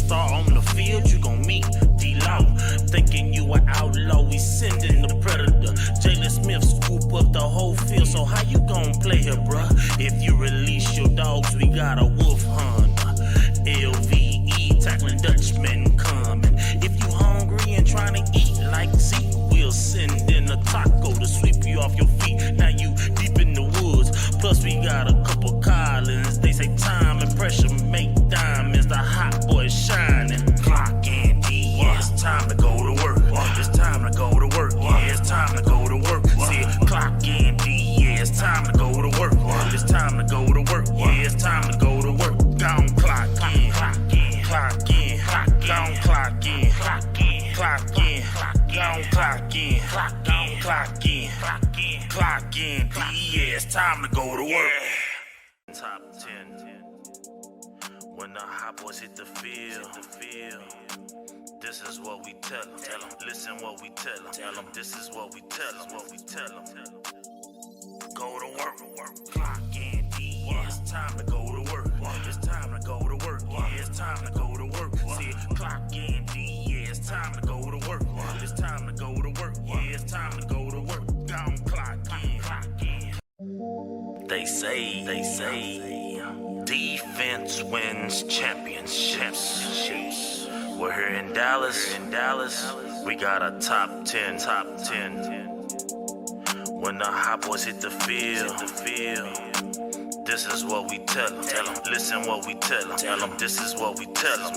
star on the field, you gon' meet D-Law. Thinking you an outlaw, we sending the predator. Jalen Smith scoop up the whole field, so how you gon' play here, bruh? If you release your dogs, we got a wolf hunter. LVE, tackling Dutchman coming. If you hungry and trying to eat like Zeke, we'll send in a taco to sweep you off your feet. Now you deep in the woods, plus we got a couple Collins. They say time and pressure make diamonds, the hot boy shining. Clock in D, yeah, it's time to go to work. It's time to go to work, yeah, it's time to go to work. See, clock in D, yeah, it's time to go to work. It's time to go to work, yeah, it's time to go to work. Gone clock in, clock in, clock in, gone clock in, clock in, clock in, gone clock in, clock in, clock in, clock in, yeah, it's time to go to work. Top 10. When the hot boys hit the field, this is what we tell them. Listen what we tell them. This is what we tell them. Go to work. Clock in D. Yeah, it's time to go to work. It's time to go to work. Yeah, it's time to go to work. See, clock in D. Yeah, it's time to go to work. It's time to go to work. Yeah, it's time to go to work. Gone clock in. They say, defense wins championships. We're here in Dallas. We got a top 10. When the hot boys hit the field, this is what we tell them. Listen what we tell them. This is what we tell them.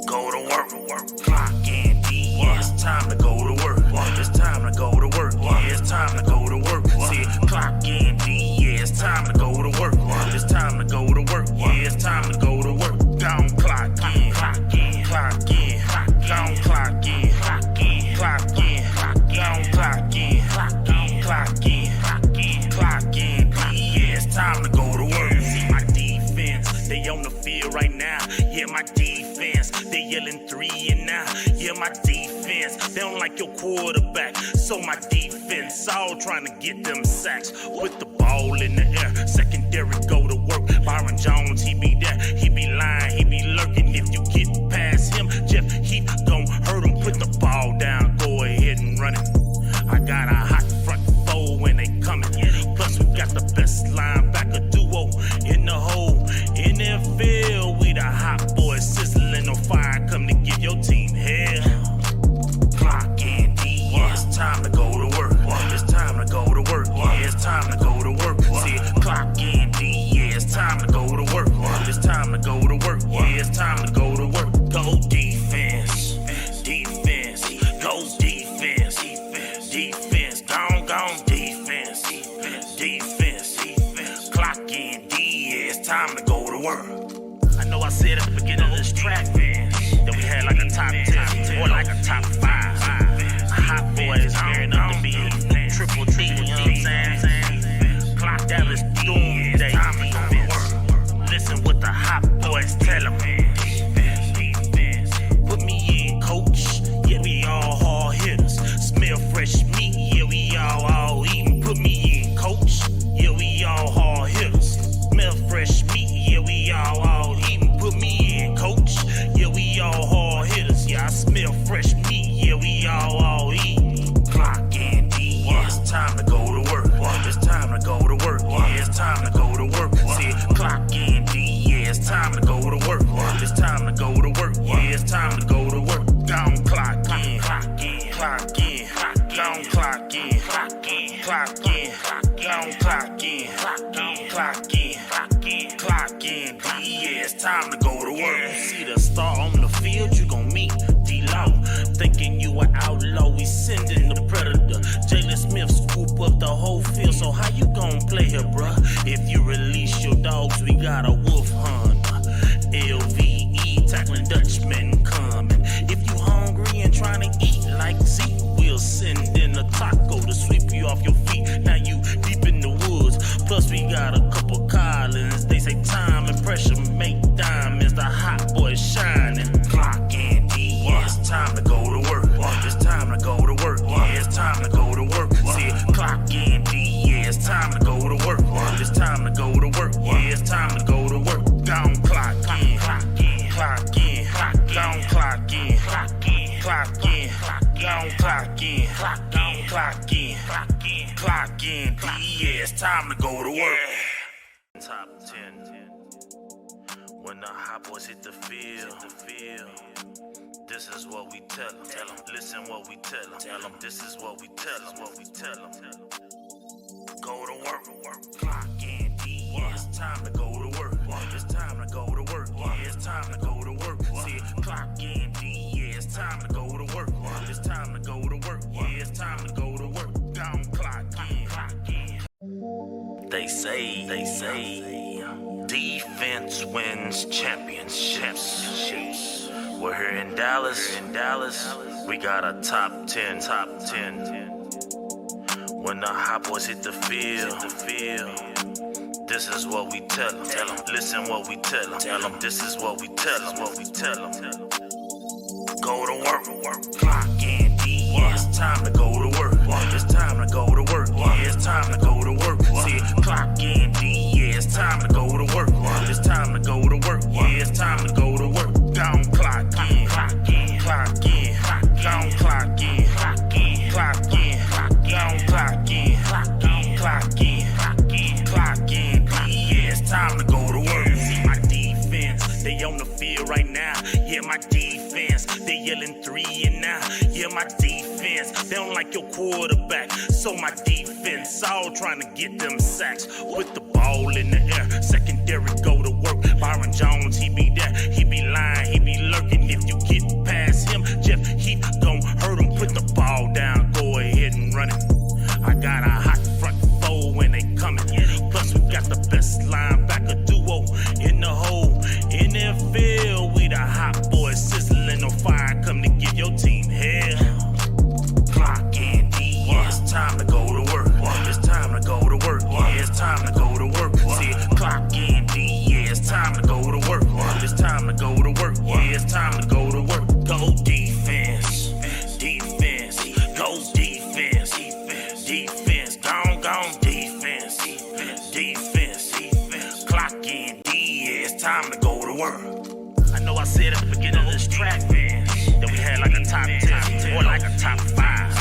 Go to work. Clock in D. Yeah, it's time to go to work. It's time to go to work. Yeah, it's time to go to work. See, clock in D. Yeah, it's time to go to work. It's time to go to work. Yeah, it's time to go to work. Gone clock in, clock in, gone clock in, clock in, gone clock in, clock in. Yeah, it's time to go to work. See my defense, they on the field right now. Yeah, my defense, they yelling 3 and now. Yeah, my defense, they don't like your quarterback. So my defense, all trying to get them sacks. With the ball in the air, secondary go to work. Byron Jones, he be there, he be lying, he be lurking. If you get past him, Jeff Heath gon' hurt him. Put the ball down, go ahead and run it. I got a hot front four when they coming. Plus we got the best linebacker duo in the whole NFL. We the hot boys sizzling on fire, come to give your team hell. Clock in D, yeah, it's time to go to work. It's time to go to work. Yeah, it's time to go to work. See, clock in D, yeah, it's time to go to work. It's time to go to work. Yeah, it's time to go to work. Go defense, go defense, gone defense, clock in D, yeah, it's time to go to work. I know I said at the beginning of this track that we had like a top 10 or like a top 5. Hot boys gearing up to be triple, you know what I'm saying? Clock Dallas doomsday defense. Listen what the hot boys tell them. Put me in, coach. Yeah, we all hard hitters. Smell fresh meat. Yeah, we all eating. Put me in, coach. Yeah, we all hard hitters. Smell fresh meat. Yeah, we all eating. Put me in, coach. Yeah, we all hard hitters. Yeah, I smell fresh meat. Yeah, we all eating. Clock in D. Yeah, it's time to go to work. It's time to go to work. Yeah, it's time to go to work. See, clock in D. Yeah, it's time to go to work. It's time to go to work. Yeah, it's time to go to work. Gone clock in, gone clock in, gone clock in, yeah, it's time to go to work. See the star on the field, you gon' meet D-Law. Thinking you an outlaw, we sending the predator. Jalen Smith scoop up the whole field, so how you gon' play here, bruh? If you release your dogs, we got a wolf hunter. LVE, tackling Dutchman coming. If you hungry and trying to eat like Zeke, we'll send in a taco to sweep you off your feet. Now you deep in the woods, plus we got a couple Collins. They say time and pressure make diamonds, the hot boy shining. Clock in D, yeah, it's time to go to work. It's time to go to work. Yeah, it's time to go to work. See, clock in D, yeah, it's time to go to work. It's time to go to work. Yeah, it's time to go to work. Gone clock in, clock in. Yeah, it's time to go to work. Top 10. When the hot boys hit the field, this is what we tell them. Listen what we tell them. This is what we tell them. Go to work, clock in. Yeah, it's time to go to work. It's time to go to work. Yeah, it's time to go to work. See, clock in. Yeah, it's time to go to work. It's time to go to work. Yeah, it's time to go to work. Down, clock in. They say, defense wins championships. We're here in Dallas. We got a top 10. When the hot boys hit the field, this is what we tell them. Listen what we tell them. This is what we tell them. Go to work, clock in. Yeah, it's time to go to work. It's time to go to work. Yeah, it's time to go to work. See, clock in. Yeah, it's time to go to work. It's time to go to work. Yeah, it's time to go to work. Down, clock in. Clock in. Down, clock in. Clock in. Down, clock in. Clock in. Yeah, it's time to go to work. See my defense, they on the field right now. Yeah, my defense, they yelling 3 and now. Yeah, my defense, they don't like your quarterback. So my defense, all trying to get them sacks with the ball in the air. Secondary go to work. Byron Jones, he be there. He be lying, he be lurking. If you get past him, Jeff Heath gon' hurt him. Put the ball down, go ahead and run it. I got a hot front four when they coming. Plus we got the best linebacker duo in the whole NFL. We the hot boys sizzling on fire, come to give your team hell. Clock in, yeah, it's time to go to work. It's time to go to work. Yeah, it's time to go to work. See, clock in, yeah, it's time to go to work. It's time to go to work. Yeah, it's time to go to work. Go defense, go defense. Defense, gone, defense, clock in, yeah, it's time to go to work. I know I said at the beginning of this track, man, that we had like a top 10 or like a top 5.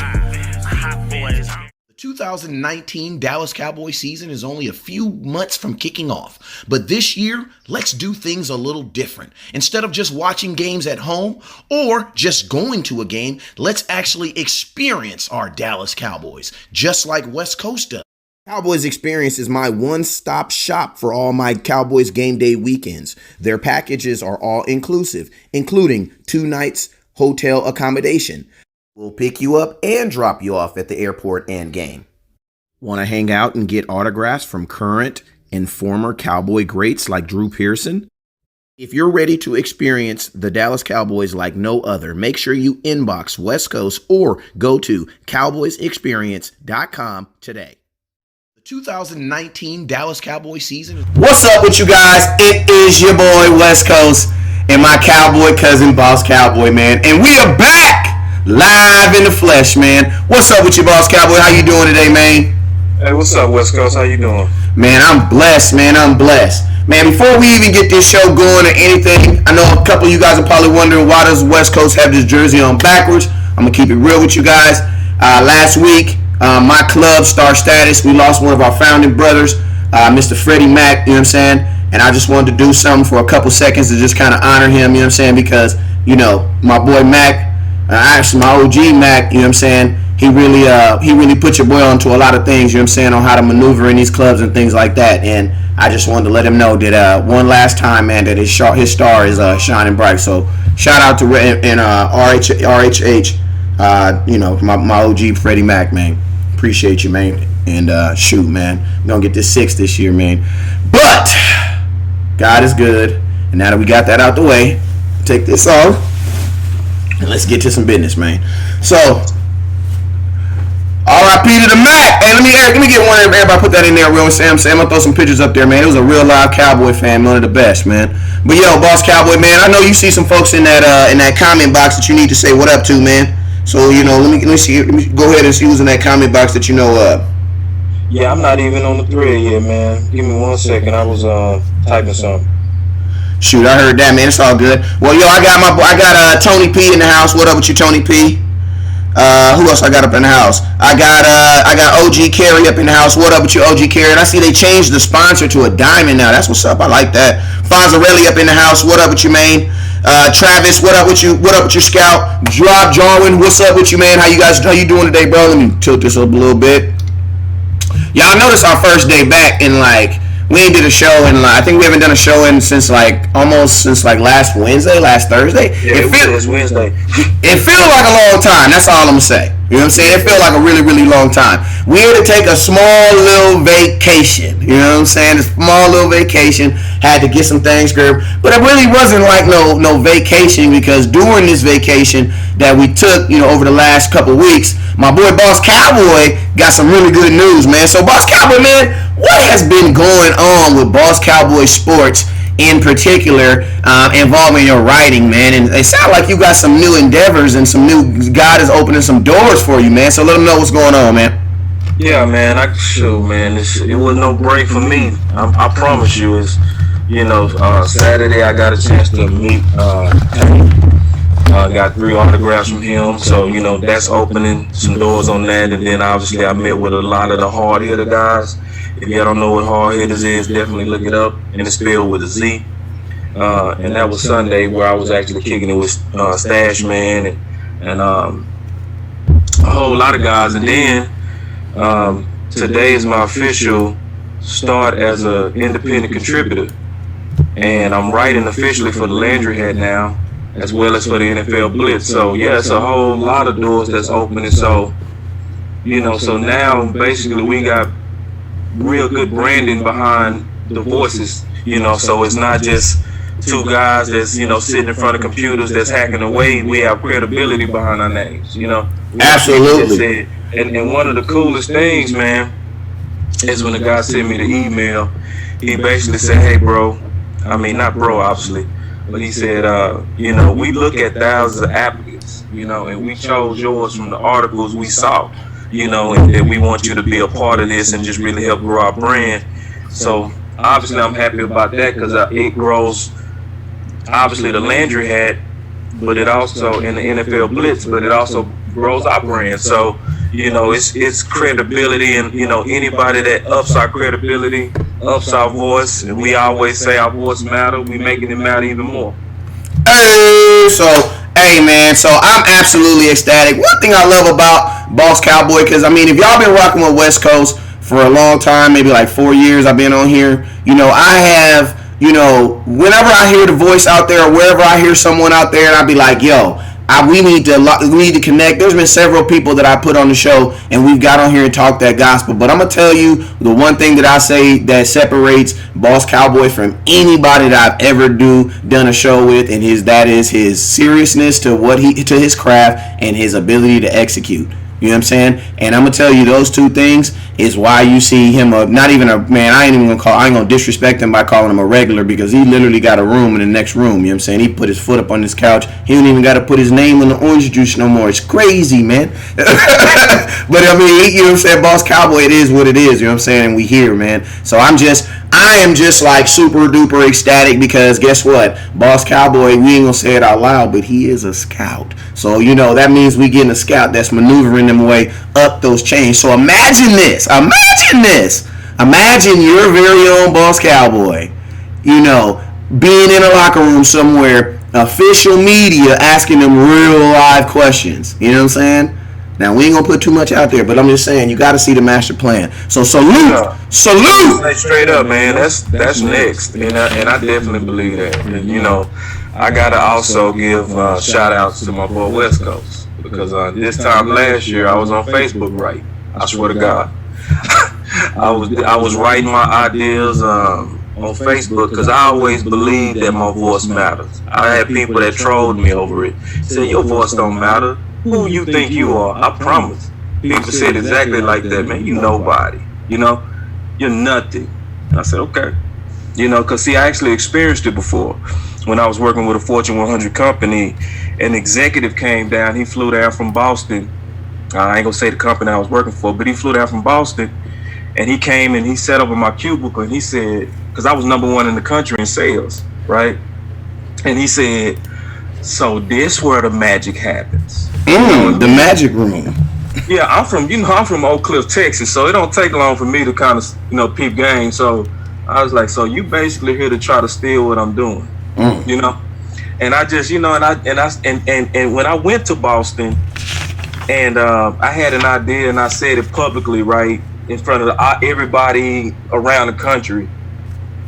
Hot boys. The 2019 Dallas Cowboy season is only a few months from kicking off, but this year, let's do things a little different. Instead of just watching games at home or just going to a game, let's actually experience our Dallas Cowboys, just like West Coast does. Cowboys Experience is my one-stop shop for all my Cowboys game day weekends. Their packages are all inclusive, including 2 nights hotel accommodation. We'll pick you up and drop you off at the airport and game. Want to hang out and get autographs from current and former Cowboy greats like Drew Pearson? If you're ready to experience the Dallas Cowboys like no other, make sure you inbox West Coast or go to cowboysexperience.com today. The 2019 Dallas Cowboy season is... What's up with you guys? It is your boy West Coast and my Cowboy cousin, Boss Cowboy, man. And we are back live in the flesh, man. What's up with you, Boss Cowboy? How you doing today, man? Hey, what's up, West Coast? How you doing? Man, I'm blessed, man. I'm blessed. Man, before we even get this show going or anything, I know a couple of you guys are probably wondering why does West Coast have this jersey on backwards. I'm going to keep it real with you guys. Last week, my club, Star Status, we lost one of our founding brothers, Mr. Freddie Mac, you know what I'm saying? And I just wanted to do something for a couple seconds to just kind of honor him, you know what I'm saying? Because, you know, my boy Mac, actually my OG Mac, you know what I'm saying? He really put your boy onto a lot of things, you know what I'm saying, on how to maneuver in these clubs and things like that. And I just wanted to let him know that one last time, man, that his star is shining bright. So shout out to RHH, you know, my OG Freddie Mac, man. Appreciate you, man. And shoot, man, we're going to get this 6 this year, man. But God is good. And now that we got that out the way, take this off. And let's get to some business, man. So, R.I.P. to the Mac. Hey, let me get one. Everybody put that in there. Real Sam. I'm gonna throw some pictures up there, man. It was a real live Cowboy fan, one of the best, man. But yo, Boss Cowboy, man, I know you see some folks in that comment box that you need to say what up to, man. So you know, let me see. Let me go ahead and see who's in that comment box that you know of. Yeah, I'm not even on the thread yet, man. Give me 1 second. I was typing something. Shoot, I heard that, man. It's all good. Well, yo, I got Tony P in the house. What up with you, Tony P? Who else I got up in the house? I got OG Carey up in the house. What up with you, OG Carey? And I see they changed the sponsor to a diamond now. That's what's up. I like that. Fonzarelli up in the house. What up with you, man? Travis, what up with you? What up with your scout? Rob Jarwin, what's up with you, man? How you doing today, bro? Let me tilt this up a little bit. Y'all notice our first day back in we ain't did a show in I think we haven't done a show since last Wednesday, last Thursday. Yeah, it was Wednesday. It feels like a long time. That's all I'm gonna say. You know what I'm saying? It feels like a really, really long time. We had to take a small little vacation. You know what I'm saying? A small little vacation. Had to get some things curved. But it really wasn't like no vacation, because during this vacation that we took, over the last couple weeks, my boy Boss Cowboy got some really good news, man. So Boss Cowboy, man, what has been going on with Boss Cowboy Sports in particular, involving your writing, man? And it sounds like you got some new endeavors and God is opening some doors for you, man. So let them know what's going on, man. Yeah, man. It was no break for me. I promise you. Saturday I got a chance to meet got 3 autographs from him, so that's opening some doors on that. And then obviously I met with a lot of the hard hitter guys. If y'all don't know what hard hitters is, definitely look it up. And it's spelled with a Z. And that was Sunday, where I was actually kicking it with Stash Man and a whole lot of guys. And then today is my official start as an independent contributor, and I'm writing officially for the Landry Hat now, as well as for the NFL Blitz. So yeah, it's a whole lot of doors that's opening. So so now basically we got real good branding behind the voices. So it's not just 2 guys that's sitting in front of computers that's hacking away. We have credibility behind our names. Absolutely. And one of the coolest things, man, is when the guy sent me the email. He basically said, "Hey, bro," I mean, not bro, obviously, but he said, we look at thousands of applicants, and we chose yours from the articles we saw, and that we want you to be a part of this and just really help grow our brand. So obviously I'm happy about that, because it grows, obviously, the Landry Hat, but it also, in the NFL Blitz, but it also grows our brand. So, it's credibility, and, anybody that ups our credibility, ups our voice, and we always say our voice matter, we making it matter even more. Hey, man, so I'm absolutely ecstatic. One thing I love about Boss Cowboy, because, if y'all been rocking with West Coast for a long time, maybe like 4 years I've been on here, I have, whenever I hear the voice out there, or wherever I hear someone out there, and I'll be like, yo, we need to connect. There's been several people that I put on the show, and we've got on here and talked that gospel. But I'm going to tell you the one thing that I say that separates Boss Cowboy from anybody that I've ever done a show with, and that is his seriousness to his craft and his ability to execute. You know what I'm saying? And I'm going to tell you, those 2 things is why you see him not even a man. I ain't going to disrespect him by calling him a regular, because he literally got a room in the next room. You know what I'm saying? He put his foot up on this couch. He don't even got to put his name on the orange juice no more. It's crazy, man. But you know what I'm saying? Boss Cowboy, it is what it is. You know what I'm saying? And we here, man. So I am just like super duper ecstatic, because guess what? Boss Cowboy, we ain't gonna say it out loud, but he is a scout. So, that means we getting a scout that's maneuvering them way up those chains. So imagine this. Imagine your very own Boss Cowboy, being in a locker room somewhere, official media asking them real live questions. You know what I'm saying? Now, we ain't going to put too much out there, but I'm just saying, you got to see the master plan. So, salute! Straight up, man. That's next. And I definitely believe that. And, I got to also give shout-outs to my boy West Coast. Because this time last year, I was on Facebook writing. I swear to God. I was writing my ideas on Facebook, because I always believed that my voice matters. I had people that trolled me over it. Said, your voice don't matter. Who you think you are? I promise. People said exactly like that, man. You nobody. You're nothing. I said, okay. Because see, I actually experienced it before. When I was working with a Fortune 100 company, an executive came down. He flew down from Boston. I ain't gonna say the company I was working for, but he flew down from Boston, and he came and he sat up in my cubicle, and he said, because I was #1 in the country in sales, right? And he said, so this where the magic happens. The magic room. Yeah, I'm from Oak Cliff, Texas, so it don't take long for me to kind of, peep game. So I was like, so you basically here to try to steal what I'm doing, And I just, and when I went to Boston, and I had an idea, and I said it publicly, right in front of everybody around the country,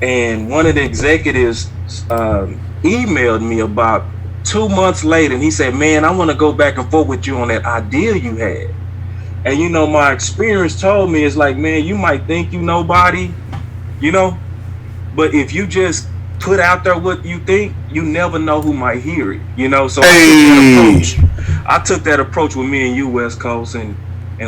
and one of the executives emailed me about 2 months later, and he said, man, I want to go back and forth with you on that idea you had. And my experience told me, it's like, man, you might think you nobody, but if you just put out there what you think, you never know who might hear it, so I took that approach with me and you, West Coast, and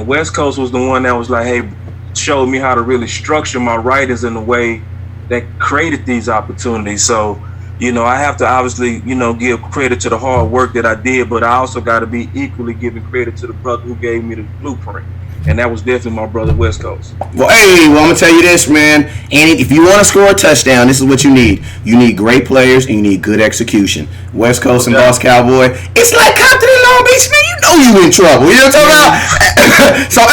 West Coast was the one that was like, hey, showed me how to really structure my writings in a way that created these opportunities. So I have to obviously, give credit to the hard work that I did, but I also got to be equally giving credit to the brother who gave me the blueprint. And that was definitely my brother, West Coast. Well, I'm going to tell you this, man. And if you want to score a touchdown, this is what you need. You need great players and you need good execution. West Coast and Boss Cowboy. It's like Compton and Long Beach, man. You know you in trouble. You know what I'm talking about? So,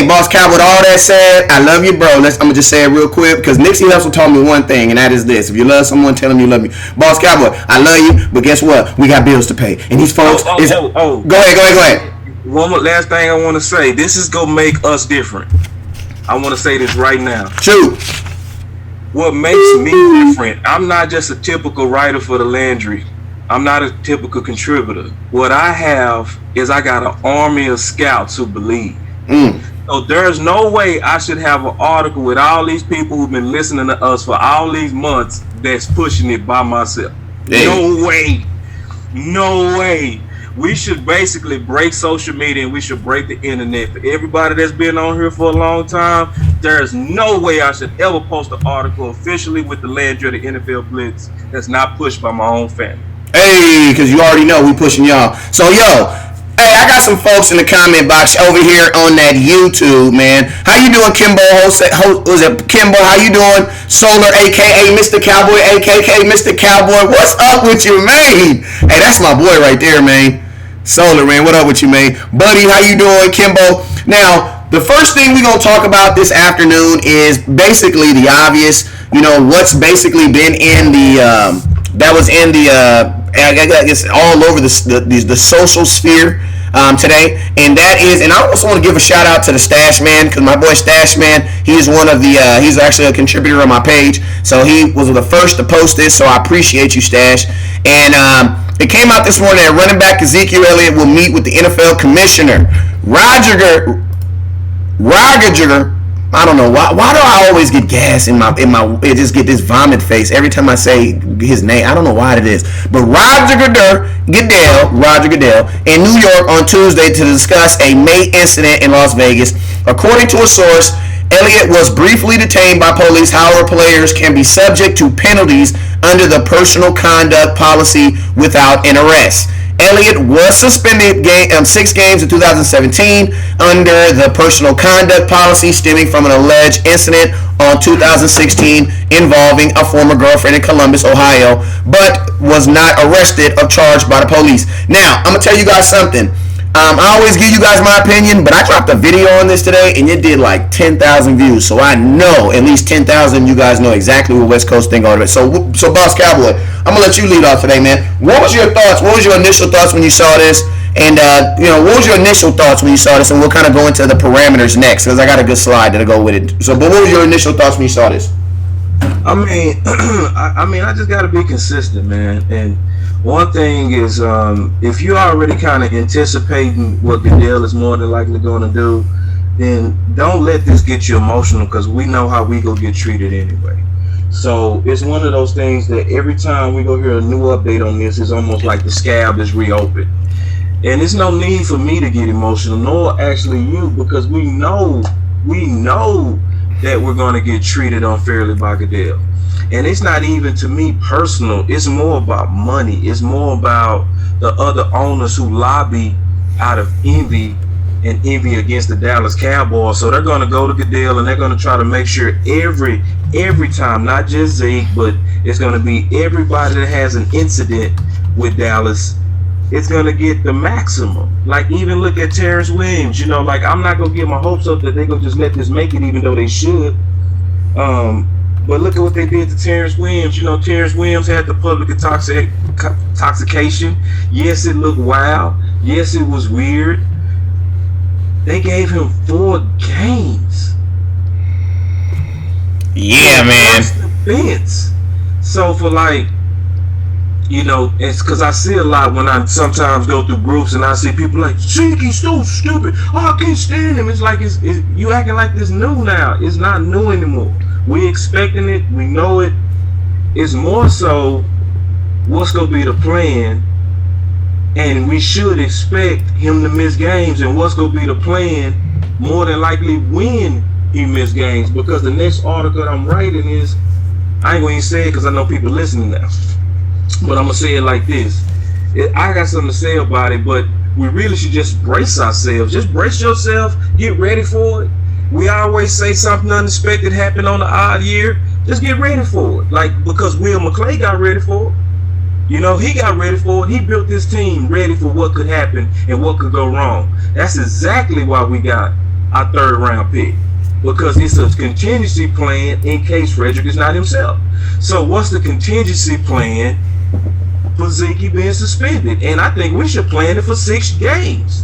Boss Cowboy, with all that said, I love you, bro. I'm going to just say it real quick because Nixie Hustle told me one thing, and that is this. If you love someone, tell them you love me. Boss Cowboy, I love you, but guess what? We got bills to pay. And these folks Go ahead. One last thing I want to say. This is going to make us different. I want to say this right now. Shoot. What makes me different, I'm not just a typical writer for the Landry. I'm not a typical contributor. What I have is I got an army of scouts who believe. So there's no way I should have an article with all these people who've been listening to us for all these months that's pushing it by myself. Hey. No way. We should basically break social media and we should break the internet. For everybody that's been on here for a long time, there's no way I should ever post an article officially with the Landry or the NFL Blitz that's not pushed by my own family. Hey, because you already know we pushing y'all. So, I got some folks in the comment box over here on that YouTube, man. How you doing, Kimbo? Was it Kimbo? How you doing? Solar, a.k.a. Mr. Cowboy, a.k.a. Mr. Cowboy. What's up with you, man? Hey, that's my boy right there, man. Solar, man. What up with you, man? Buddy, how you doing, Kimbo? Now, the first thing we're going to talk about this afternoon is basically the obvious, what's basically been in the, I guess all over the social sphere today, and that is, and I also want to give a shout out to the Stash Man, because my boy Stash Man, he's one of the he's actually a contributor on my page, so he was the first to post this, so I appreciate you, Stash. And it came out this morning that running back Ezekiel Elliott will meet with the NFL commissioner Roger. I don't know why do I always get gas in my it just get this vomit face every time I say his name. I don't know why it is. But Roger Goodell in New York on Tuesday to discuss a May incident in Las Vegas. According to a source, Elliott was briefly detained by police. However, players can be subject to penalties under the personal conduct policy without an arrest. Elliott was suspended 6 games in 2017 under the personal conduct policy stemming from an alleged incident on 2016 involving a former girlfriend in Columbus, Ohio, but was not arrested or charged by the police. Now, I'm going to tell you guys something. I always give you guys my opinion, but I dropped a video on this today, and it did like 10,000 views. So I know at least 10,000 you guys know exactly what West Coast think on it. So Boss Cowboy, I'm going to let you lead off today, man. What was your thoughts? What was your initial thoughts when you saw this? And, what was your initial thoughts when you saw this? And we'll kind of go into the parameters next, because I got a good slide to go with it. So, but what was your initial thoughts when you saw this? I mean, I just got to be consistent, man. And one thing is, if you're already kind of anticipating what Goodell is more than likely going to do, then don't let this get you emotional, because we know how we go get treated anyway. So it's one of those things that every time we go hear a new update on this, it's almost like the scab is reopened. And there's no need for me to get emotional, nor actually you, because we know that we're going to get treated unfairly by Goodell. And it's not even, to me, personal. It's more about money. It's more about the other owners who lobby out of envy against the Dallas Cowboys. So they're going to go to Goodell and they're going to try to make sure every time, not just Zeke, but it's going to be everybody that has an incident with Dallas it's gonna get the maximum. Like even look at Terrence Williams. You know, like I'm not gonna get my hopes up that they gonna just let this make it, even though they should. But look at what they did to Terrence Williams. You know, Terrence Williams had the public intoxication. Yes, it looked wild. Yes, it was weird. They gave him 4 games. Yeah, man. Defense. So for like, you know, it's because I see a lot when I sometimes go through groups and I see people like, Zeke, he's so stupid. Oh, I can't stand him. It's like it's you acting like this new now. It's not new anymore. We expecting it. We know it. It's more so what's gonna be the plan, and we should expect him to miss games. And what's gonna be the plan? More than likely when he missed games, because the next article that I'm writing is, I ain't gonna even say it because I know people listening now, but I'm gonna say it like this. I got something to say about it, but we really should just brace ourselves. Just brace yourself. Get ready for it. We always say something unexpected happened on the odd year. Just get ready for it. Like, because Will McClay got ready for it. You know, he got ready for it. He built this team ready for what could happen and what could go wrong. That's exactly why we got our 3rd round pick. Because it's a contingency plan in case Frederick is not himself. So what's the contingency plan for Zeke being suspended? And I think we should plan it for 6 games.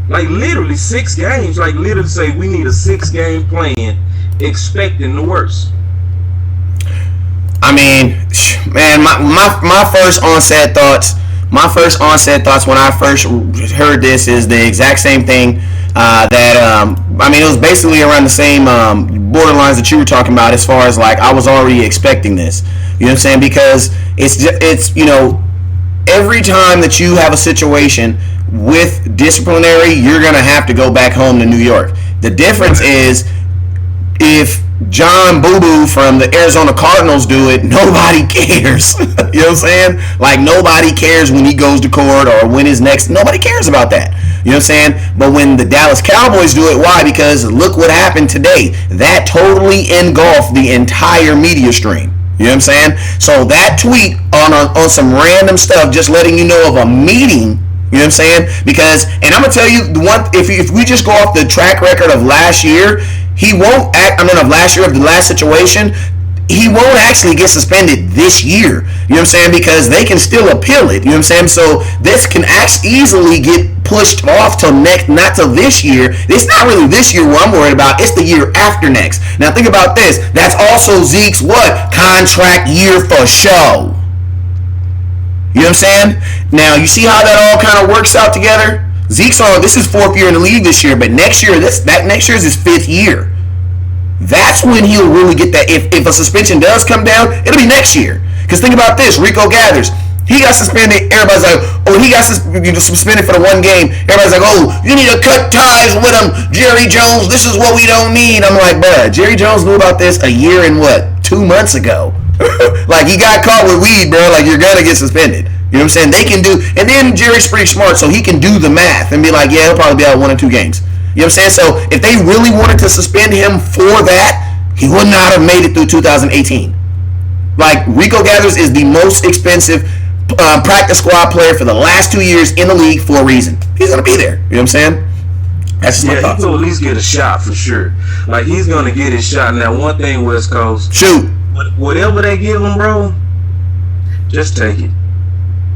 Like literally 6 games. Like literally say we need a 6-game plan, expecting the worst. I mean, man, my first onset thoughts when I first heard this is the exact same thing. I mean, it was basically around the same borderlines that you were talking about, as far as like I was already expecting this. You know what I'm saying? Because it's you know, every time that you have a situation with disciplinary, you're gonna have to go back home to New York. The difference is, if John Boo Boo from the Arizona Cardinals do it, nobody cares. You know what I'm saying? Like, nobody cares when he goes to court or when his next. Nobody cares about that. You know what I'm saying? But when the Dallas Cowboys do it, why? Because look what happened today. That totally engulfed the entire media stream. You know what I'm saying? So that tweet on some random stuff, just letting you know of a meeting. You know what I'm saying? Because, and I'm gonna tell you the one, if we just go off the track record of last year, he won't act. I mean, of last year, of the last situation, he won't actually get suspended this year. You know what I'm saying? Because they can still appeal it. You know what I'm saying? So this can easily get pushed off till next, not till this year. It's not really this year what I'm worried about. It's the year after next. Now think about this. That's also Zeke's what? Contract year for show. You know what I'm saying? Now you see how that all kind of works out together? Zeke's on, this is 4th year in the league this year, but next year, next year is his 5th year. That's when he'll really get that. If a suspension does come down, it'll be next year. Because think about this, Rico Gathers, he got suspended. Everybody's like, oh, he got suspended for the 1 game. Everybody's like, oh, you need to cut ties with him, Jerry Jones. This is what we don't need. I'm like, bruh, Jerry Jones knew about this a year and 2 months ago. Like, he got caught with weed, bro. Like, you're gonna get suspended. You know what I'm saying? They can do, and then Jerry's pretty smart, so he can do the math and be like, yeah, he'll probably be out 1 or 2 games. You know what I'm saying? So if they really wanted to suspend him for that, he would not have made it through 2018. Like, Rico Gathers is the most expensive practice squad player for the last 2 years in the league for a reason. He's gonna be there. You know what I'm saying? That's just my thoughts. He'll at least get a shot for sure. Like, he's gonna get his shot. Now, one thing, West Coast, shoot, whatever they give him, bro, just take it.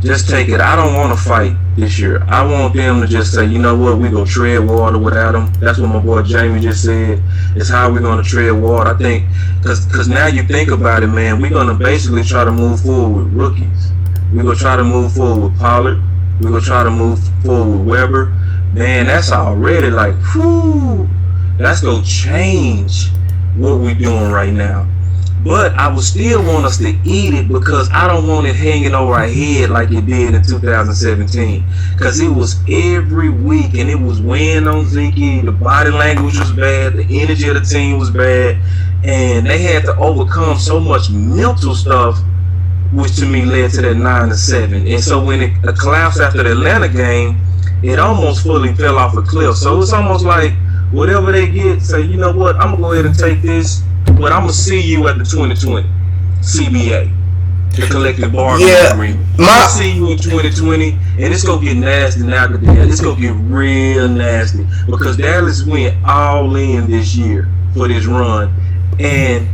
Just take it. I don't want to fight this year. I want them to just say, you know what, we gonna tread water without him. That's what my boy Jamie just said. It's how we're gonna tread water. I think, cause now you think about it, man, we're gonna basically try to move forward with rookies. We're gonna try to move forward with Pollard. We're gonna try to move forward with Weber. Man, that's already like, whew, that's gonna change what we're doing right now. But I would still want us to eat it, because I don't want it hanging over our head like it did in 2017. Because it was every week, and it was weighing on Zeke. The body language was bad. The energy of the team was bad. And they had to overcome so much mental stuff, which to me led to that 9-7. And so when it collapsed after the Atlanta game, it almost fully fell off a cliff. So it's almost like whatever they get, say, you know what, I'm going to go ahead and take this. But I'm going to see you at the 2020 CBA. The collective bargaining agreement. I'll see you in 2020, and it's gonna get nasty now. It's gonna get real nasty because Dallas went all in this year for this run, and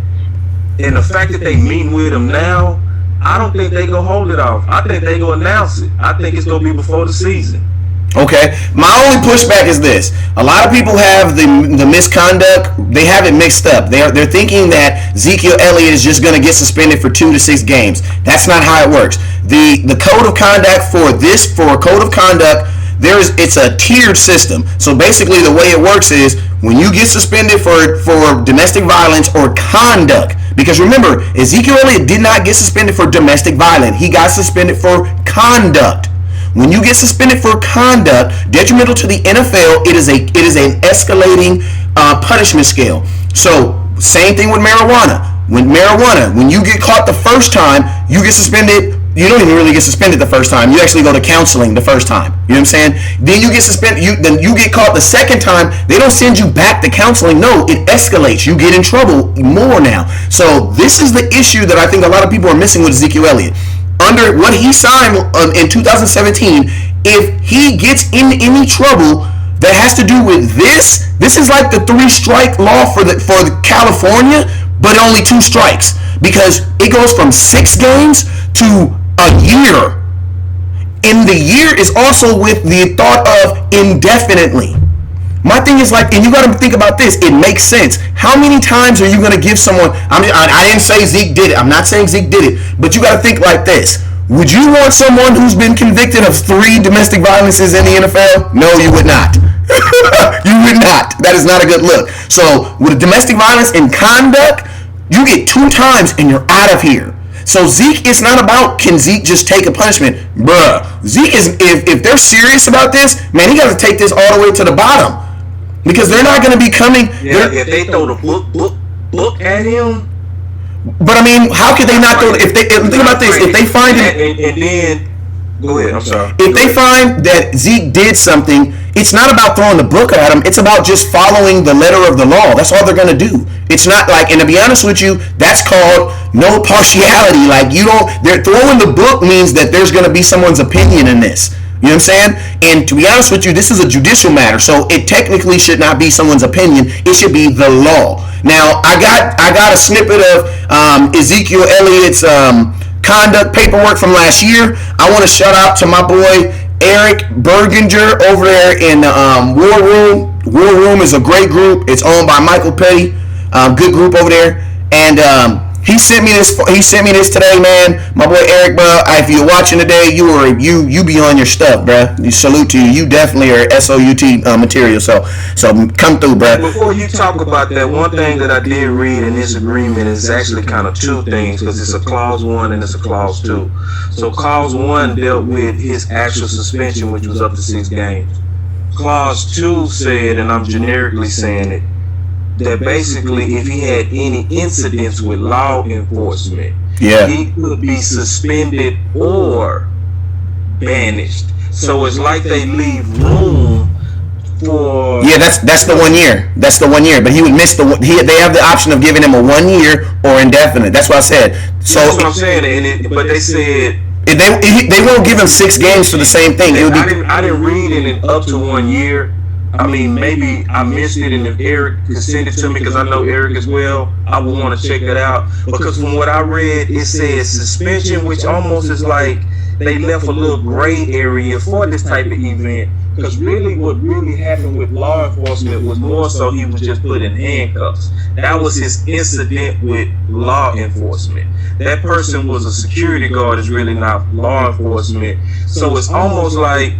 the fact that they meeting with them now, I don't think they gonna hold it off. I think they gonna announce it. I think it's gonna be before the season. Okay, my only pushback is this: a lot of people have the misconduct. They have it mixed up. They're thinking that Ezekiel Elliott is just going to get suspended for 2 to 6 games. That's not how it works. The code of conduct for a code of conduct, it's a tiered system. So basically, the way it works is when you get suspended for domestic violence or conduct. Because remember, Ezekiel Elliott did not get suspended for domestic violence. He got suspended for conduct. When you get suspended for conduct detrimental to the NFL, it is an escalating punishment scale. So same thing with marijuana. When you get caught the first time, you get suspended. You don't even really get suspended the first time. You actually go to counseling the first time. You know what I'm saying? Then you get suspended. Then you get caught the second time. They don't send you back to counseling. No, it escalates. You get in trouble more now. So this is the issue that I think a lot of people are missing with Ezekiel Elliott. Under what he signed in 2017, if he gets in any trouble that has to do with this is like the 3-strike law for California, but only 2 strikes because it goes from 6 games to a year. And the year is also with the thought of indefinitely. My thing is like, and you got to think about this. It makes sense. How many times are you going to give someone? I didn't say Zeke did it. I'm not saying Zeke did it, but you got to think like this. Would you want someone who's been convicted of 3 domestic violences in the NFL? No, you would not. You would not. That is not a good look. So with domestic violence and conduct, you get 2 times and you're out of here. So Zeke, it's not about can Zeke just take a punishment, bruh. Zeke is if they're serious about this, man, he got to take this all the way to the bottom. Because they're not going to be coming. Yeah, if they throw the book at him. But I mean, how could they not throw? Think about this. If they find it, and then go ahead. I'm sorry. If they find that Zeke did something, it's not about throwing the book at him. It's about just following the letter of the law. That's all they're going to do. It's not like, and to be honest with you, that's called no partiality. Like they're throwing the book means that there's going to be someone's opinion in this. You know what I'm saying? And to be honest with you, this is a judicial matter, so it technically should not be someone's opinion. It should be the law. Now, I got a snippet of Ezekiel Elliott's conduct paperwork from last year. I want to shout out to my boy Eric Berginger over there in War Room. War Room is a great group. It's owned by Michael Petty. Good group over there. And he sent me this today, man. My boy Eric, bro. If you're watching today, you be on your stuff, bro. You salute to you. You definitely are SOUT material. So come through, bro. Before you talk about that, one thing that I did read in this agreement is actually kind of 2 things because it's a clause 1 and it's a clause 2. So clause 1 dealt with his actual suspension, which was up to 6 games. Clause 2 said, and I'm generically saying it, that basically if he had any incidents with law enforcement, he could be suspended or banished. So it's like they leave room for that's the 1 year. That's the 1 year. But he would miss they have the option of giving him a 1 year or indefinite. That's what I said. So that's what I'm saying. But they said they won't give him 6 games for the same thing. I didn't read it up to 1 year. I mean, maybe I missed it, and if Eric could send it to me, because I know Eric as well, I would want to check that out. Because from what I read, it says suspension, which almost is like they left a little gray area for this type of event. Because really what really happened with law enforcement was more so he was just put in handcuffs. That was his incident with law enforcement. That person was a security guard, is really not law enforcement. So it's almost like,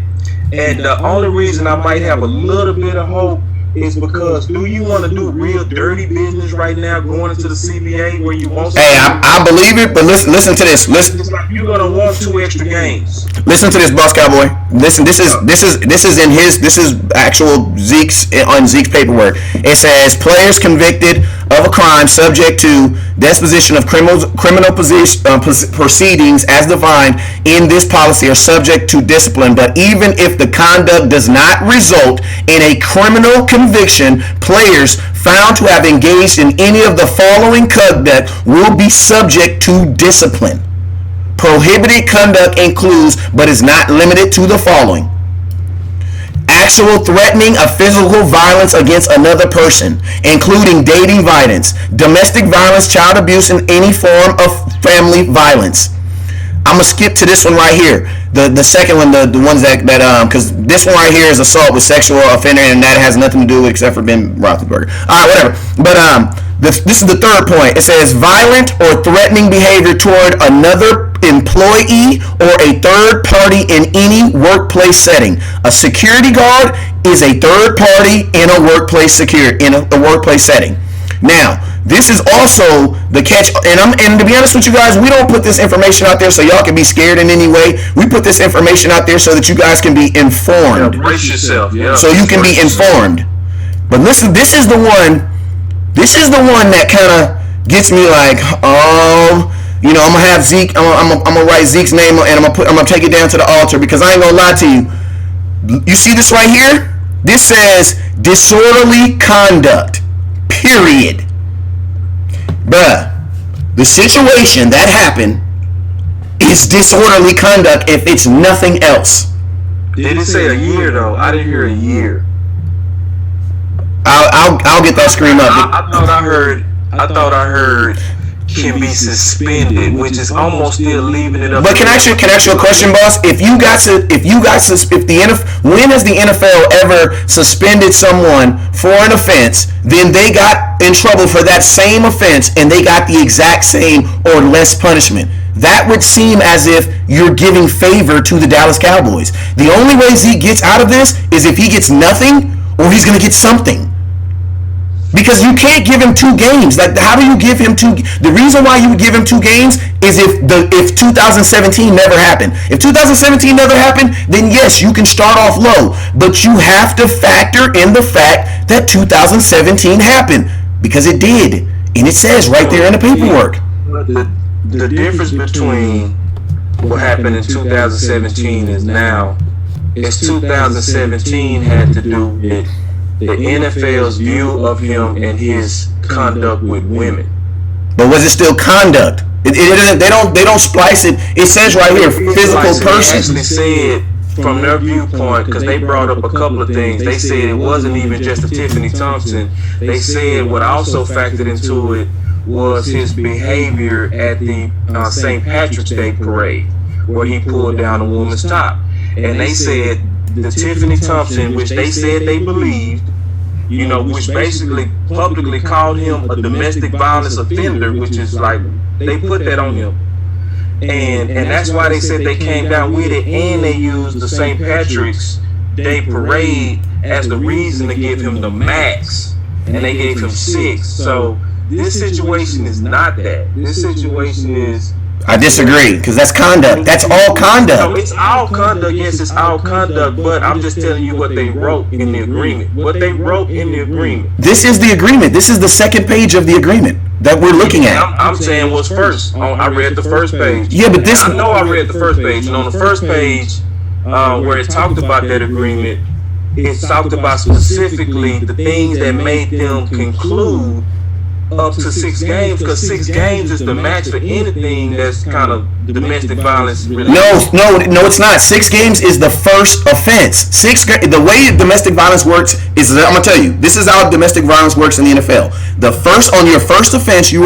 and the only reason I might have a little bit of hope is because do you want to do real dirty business right now going into the CBA where you want? Hey, I believe it, but listen to this. It's like you're gonna want 2 extra games. Listen to this, Boss Cowboy. Listen, this is actual Zeke's paperwork. It says players convicted of a crime subject to disposition of criminal proceedings as defined in this policy are subject to discipline. But even if the conduct does not result in a criminal conviction, players found to have engaged in any of the following conduct will be subject to discipline. Prohibited conduct includes, but is not limited to, the following: actual threatening of physical violence against another person, including dating violence, domestic violence, child abuse, and any form of family violence. I'm gonna skip to this one right here. The second one, the ones that because this one right here is assault with sexual offender, and that has nothing to do with except for Ben Roethlisberger. All right, whatever. But this is the third point. It says violent or threatening behavior toward another employee or a third party in any workplace setting. A security guard is a third party in a workplace setting. Now, this is also the catch, and to be honest with you guys, we don't put this information out there so y'all can be scared in any way. We put this information out there so that you guys can be informed. Yeah, brace yourself, yeah. So you can be informed. But listen, this is the one that kind of gets me like, oh, you know, I'm gonna have Zeke. I'm gonna write Zeke's name and I'm gonna take it down to the altar, because I ain't gonna lie to you. You see this right here? This says disorderly conduct. Period. Bruh, the situation that happened is disorderly conduct if it's nothing else. Did it say a year though? I didn't hear a year. I'll get that screen up. I thought I heard can be suspended, which is almost still leaving it up. But can I ask you a question, boss? When has the NFL ever suspended someone for an offense, then they got in trouble for that same offense and they got the exact same or less punishment? That would seem as if you're giving favor to the Dallas Cowboys. The only way Zeke gets out of this is if he gets nothing or he's going to get something. Because you can't give him 2 games. Like, how do you give him 2? The reason why you would give him 2 games is if 2017 never happened. If 2017 never happened, then yes, you can start off low. But you have to factor in the fact that 2017 happened, because it did, and it says right there in the paperwork. The difference between what happened in 2017 is now is 2017 had to do with the NFL's view of him and his conduct with women. But was it still conduct? They don't splice it. It says right here, physical person. They actually said from their viewpoint, because they brought up a couple of things. They said it wasn't even just a Tiffany Thompson. They said what also factored into it was his behavior at the St. Patrick's Day parade, where he pulled down a woman's top. And they said the Tiffany Thompson, which they said they believed, you know, which basically publicly called him a domestic violence offender, which is like, they put that on him. And that's why they said they came down with it, and they used the St. Patrick's Day parade as the reason to give him the max, and they gave him 6. So this situation is not that. This situation is... I disagree, because that's conduct. That's all conduct. No, it's all conduct. Yes, it's all conduct, but I'm just telling you what they wrote in the agreement. What they wrote in the agreement. This is the agreement. This is the second page of the agreement that we're looking at. I'm saying what's first. I read the first page. Yeah, but this... I know I read the first page, and on the first page, where it talked about that agreement, it talked about specifically the things that made them conclude up to 6 games, because 6 games is the max for anything that's kind of domestic violence related. No, it's not. 6 games is the first offense. The way domestic violence works is, I'm gonna tell you, this is how domestic violence works in the NFL. On your first offense, you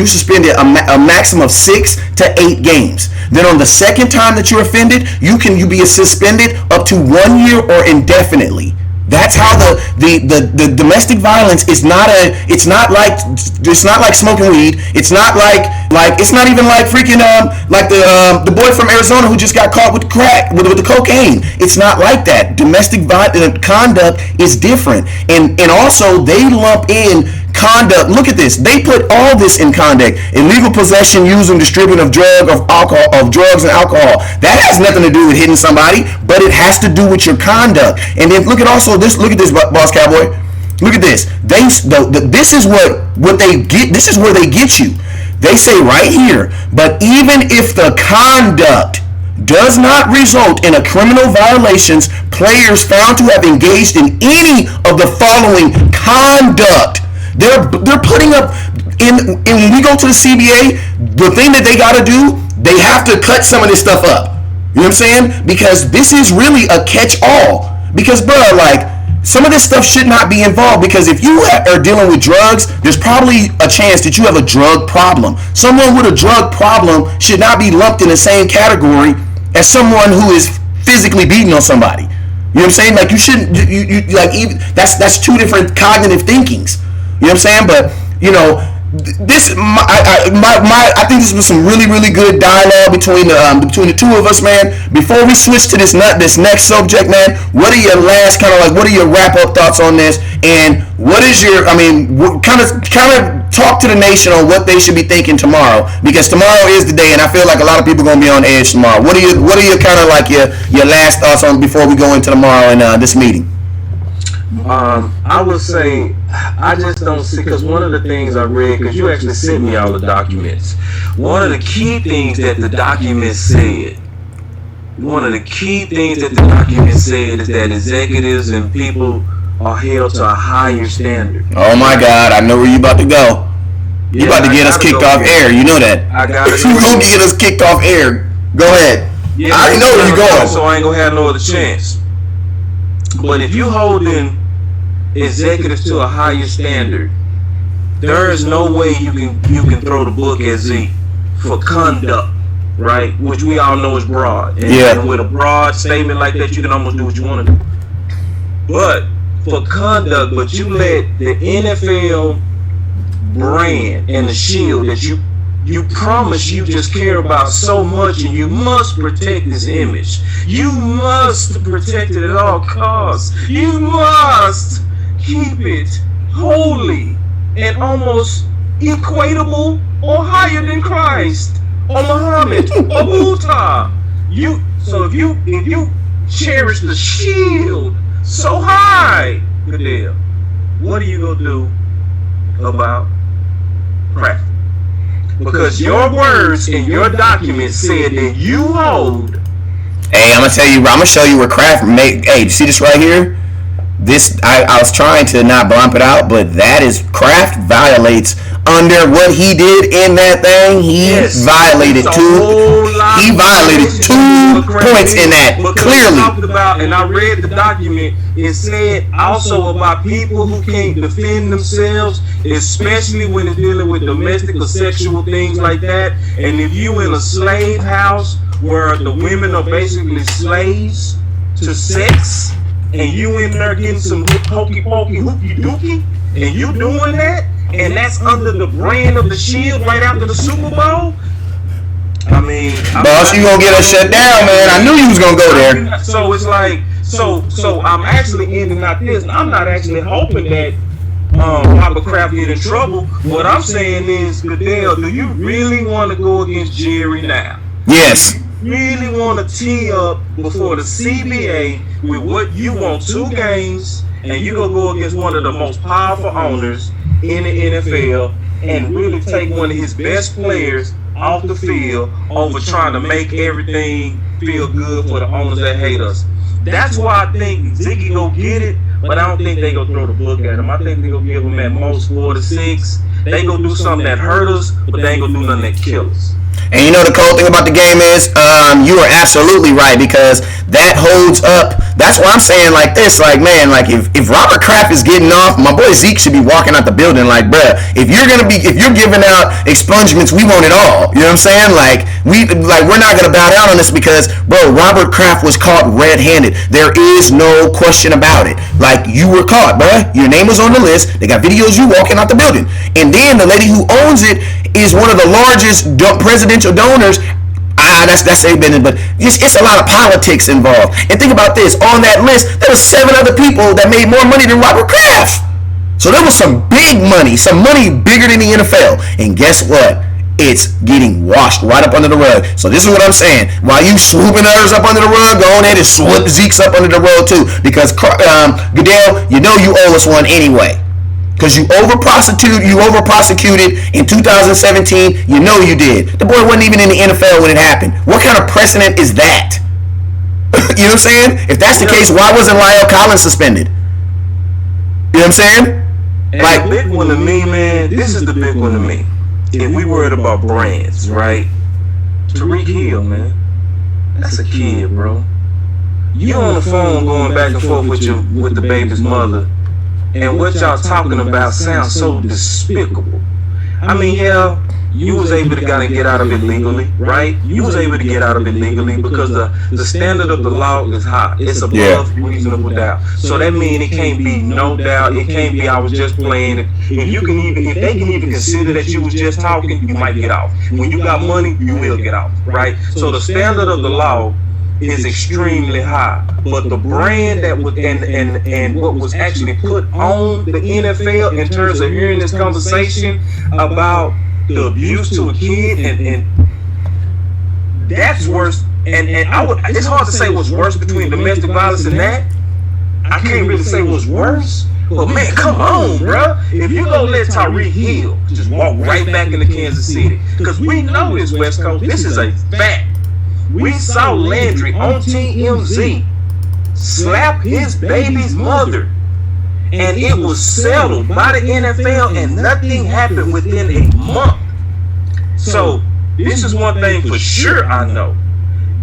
suspended a maximum of 6 to 8 games. Then on the second time that you're offended, you be suspended up to 1 year or indefinitely. That's how the domestic violence is not like smoking weed. It's not like it's not even like freaking like the boy from Arizona who just got caught with crack with the cocaine. It's not like that. Domestic conduct is different, and also they lump in conduct. Look at this. They put all this in conduct: illegal possession, using, distributing of drugs and alcohol. That has nothing to do with hitting somebody, but it has to do with your conduct. And then look at this. Look at this, Boss Cowboy. Look at this. This is what they get. This is where they get you. They say right here, but even if the conduct does not result in a criminal violations, players found to have engaged in any of the following conduct. They're putting up when we go to the CBA, the thing that they got to do, they have to cut some of this stuff up. You know what I'm saying? Because this is really a catch-all. Because, bro, like, some of this stuff should not be involved, because if you are dealing with drugs, there's probably a chance that you have a drug problem. Someone with a drug problem should not be lumped in the same category as someone who is physically beating on somebody. You know what I'm saying? Like, you shouldn't, you like, even, that's two different cognitive thinkings. You know what I'm saying? But, you know, this, I think this was some really, really good dialogue between the two of us, man. Before we switch to this next subject, man, what are your last what are your wrap up thoughts on this? And what is your, kind of talk to the nation on what they should be thinking tomorrow, because tomorrow is the day, and I feel like a lot of people are gonna be on edge tomorrow. What are your kind of like your last thoughts on before we go into tomorrow and this meeting? I would say I just don't see, because one of the things I read, because you actually sent me all the documents, one of the key things that the document said is that executives and people are held to a higher standard. Oh my God, I know where you about to go. You about to get us kicked off air. You know that. I got it. You gonna get us kicked off air. Go ahead. Yeah, I already know where you're going. So I ain't gonna have no other chance. But if you holding executives to a higher standard, there is no way you can throw the book at Zeke for conduct, right? Which we all know is broad. And with a broad statement like that, you can almost do what you want to do. But for conduct, but you let the NFL brand and the shield that you promise you just care about so much, and you must protect this image. You must protect it at all costs. You must keep it holy and almost equatable or higher than Christ or Muhammad or Buddha. So if you cherish the shield so high, Goodell, what are you gonna do about craft? Because your words in your document said that you hold. Hey, I'm gonna show you where Kraft make. Hey, see this right here? This I was trying to not bump it out, but that is Kraft violates under what he did in that thing. He violated two. He violated 2 points in that clearly. And I read the document. It said also about people who can't defend themselves, especially when it's dealing with domestic or sexual things like that. And if you in a slave house where the women are basically slaves to sex, and you in there getting some hokey pokey hooky dookie, and you doing that, and that's under the brand of the shield right after the Super Bowl. Boss, you gonna get us shut down, man. I knew you was gonna go there. So it's like, so I'm actually ending out this. I'm not actually hoping that Robert Kraft get in trouble. What I'm saying is, Goodell, do you really want to go against Jerry now? Yes. Really want to tee up before the CBA with what you want, 2 games, and you gonna go against one of the most powerful owners in the NFL and really take one of his best players off the field over trying to make everything feel good for the owners that hate us. That's why I think Ziggy gonna get it, but I don't think they gonna throw the book at him. I think they gonna give him at most 4 to 6. They gonna do something that hurt us, but they ain't gonna do nothing that kills us. And you know the cool thing about the game is, you are absolutely right, because that holds up. That's why I'm saying like this, like, man, like if Robert Kraft is getting off, my boy Zeke should be walking out the building like, bruh, if you're giving out expungements, we want it all. You know what I'm saying? Like we're not gonna bow down on this, because, bro, Robert Kraft was caught red-handed. There is no question about it. Like, you were caught, bruh. Your name was on the list. They got videos you walking out the building, and then the lady who owns it is one of the largest presidential donors. That's a business, but it's a lot of politics involved. And think about this: on that list, there were 7 other people that made more money than Robert Kraft. So there was some big money, some money bigger than the NFL. And guess what? It's getting washed right up under the rug. So this is what I'm saying: while you swooping others up under the rug, go on ahead and swoop Zeke's up under the rug too, because Goodell, you know you owe us one anyway. Because you over prosecuted in 2017. You know you did. The boy wasn't even in the NFL when it happened. What kind of precedent is that? You know what I'm saying? If that's the case, why wasn't Lyle Collins suspended? You know what I'm saying? And like, the big one to me, man, this is the big one to me. If we worried about brands, right? Tariq Hill, man. That's a kid, bro. You on the phone going back and forth with the baby's mother, and what y'all talking about sounds so despicable. I mean, yeah, you was able to get out of it legally, right? You was able to get out of it legally because the standard of the law is high. It's above reasonable doubt. So that means it can't be no doubt. It can't be I was just playing. If they can even consider that you was just talking, you might get off. When you got money, you will get off, right? So the standard of the law is extremely high, but the brand that was and what was actually put on the NFL in terms of hearing this conversation about the abuse to a kid and that's worse. And it's hard to say what's worse between domestic violence and that. I can't really say what's worse. But man, come on, bro. If you gonna let Tyreek Hill just walk right back into Kansas City, because we know this West Coast, this is a fact. We saw Landry on TMZ slap his baby's mother, and it was settled by the NFL, and nothing happened within a month. So this is one thing for sure I know.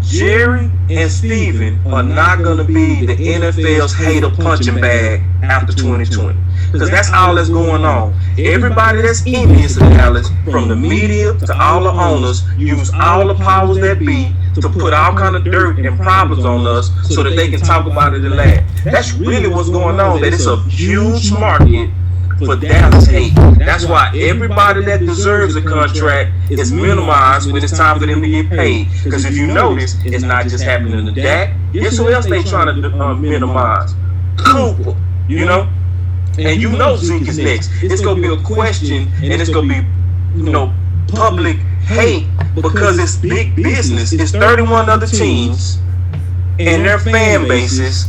Jerry and Steven are not going to be the NFL's hater punching bag after 2020. Because that's all that's going on. Everybody that's envious of Dallas, from the media to all the owners, use all the powers that be to put all kind of dirt and problems on us so that they can talk about it and laugh. That's really what's going on. That it's a huge market for Dallas hate. That's why everybody that deserves a contract is minimized when it's time for them to get paid. Because if you notice, it's not just happening to Dak. Guess who else they trying to minimize? Cooper, you know? And you know Zeke is next. It's going to be a question, and it's going to be, public hate because it's big business. It's 31 other teams and their fan bases.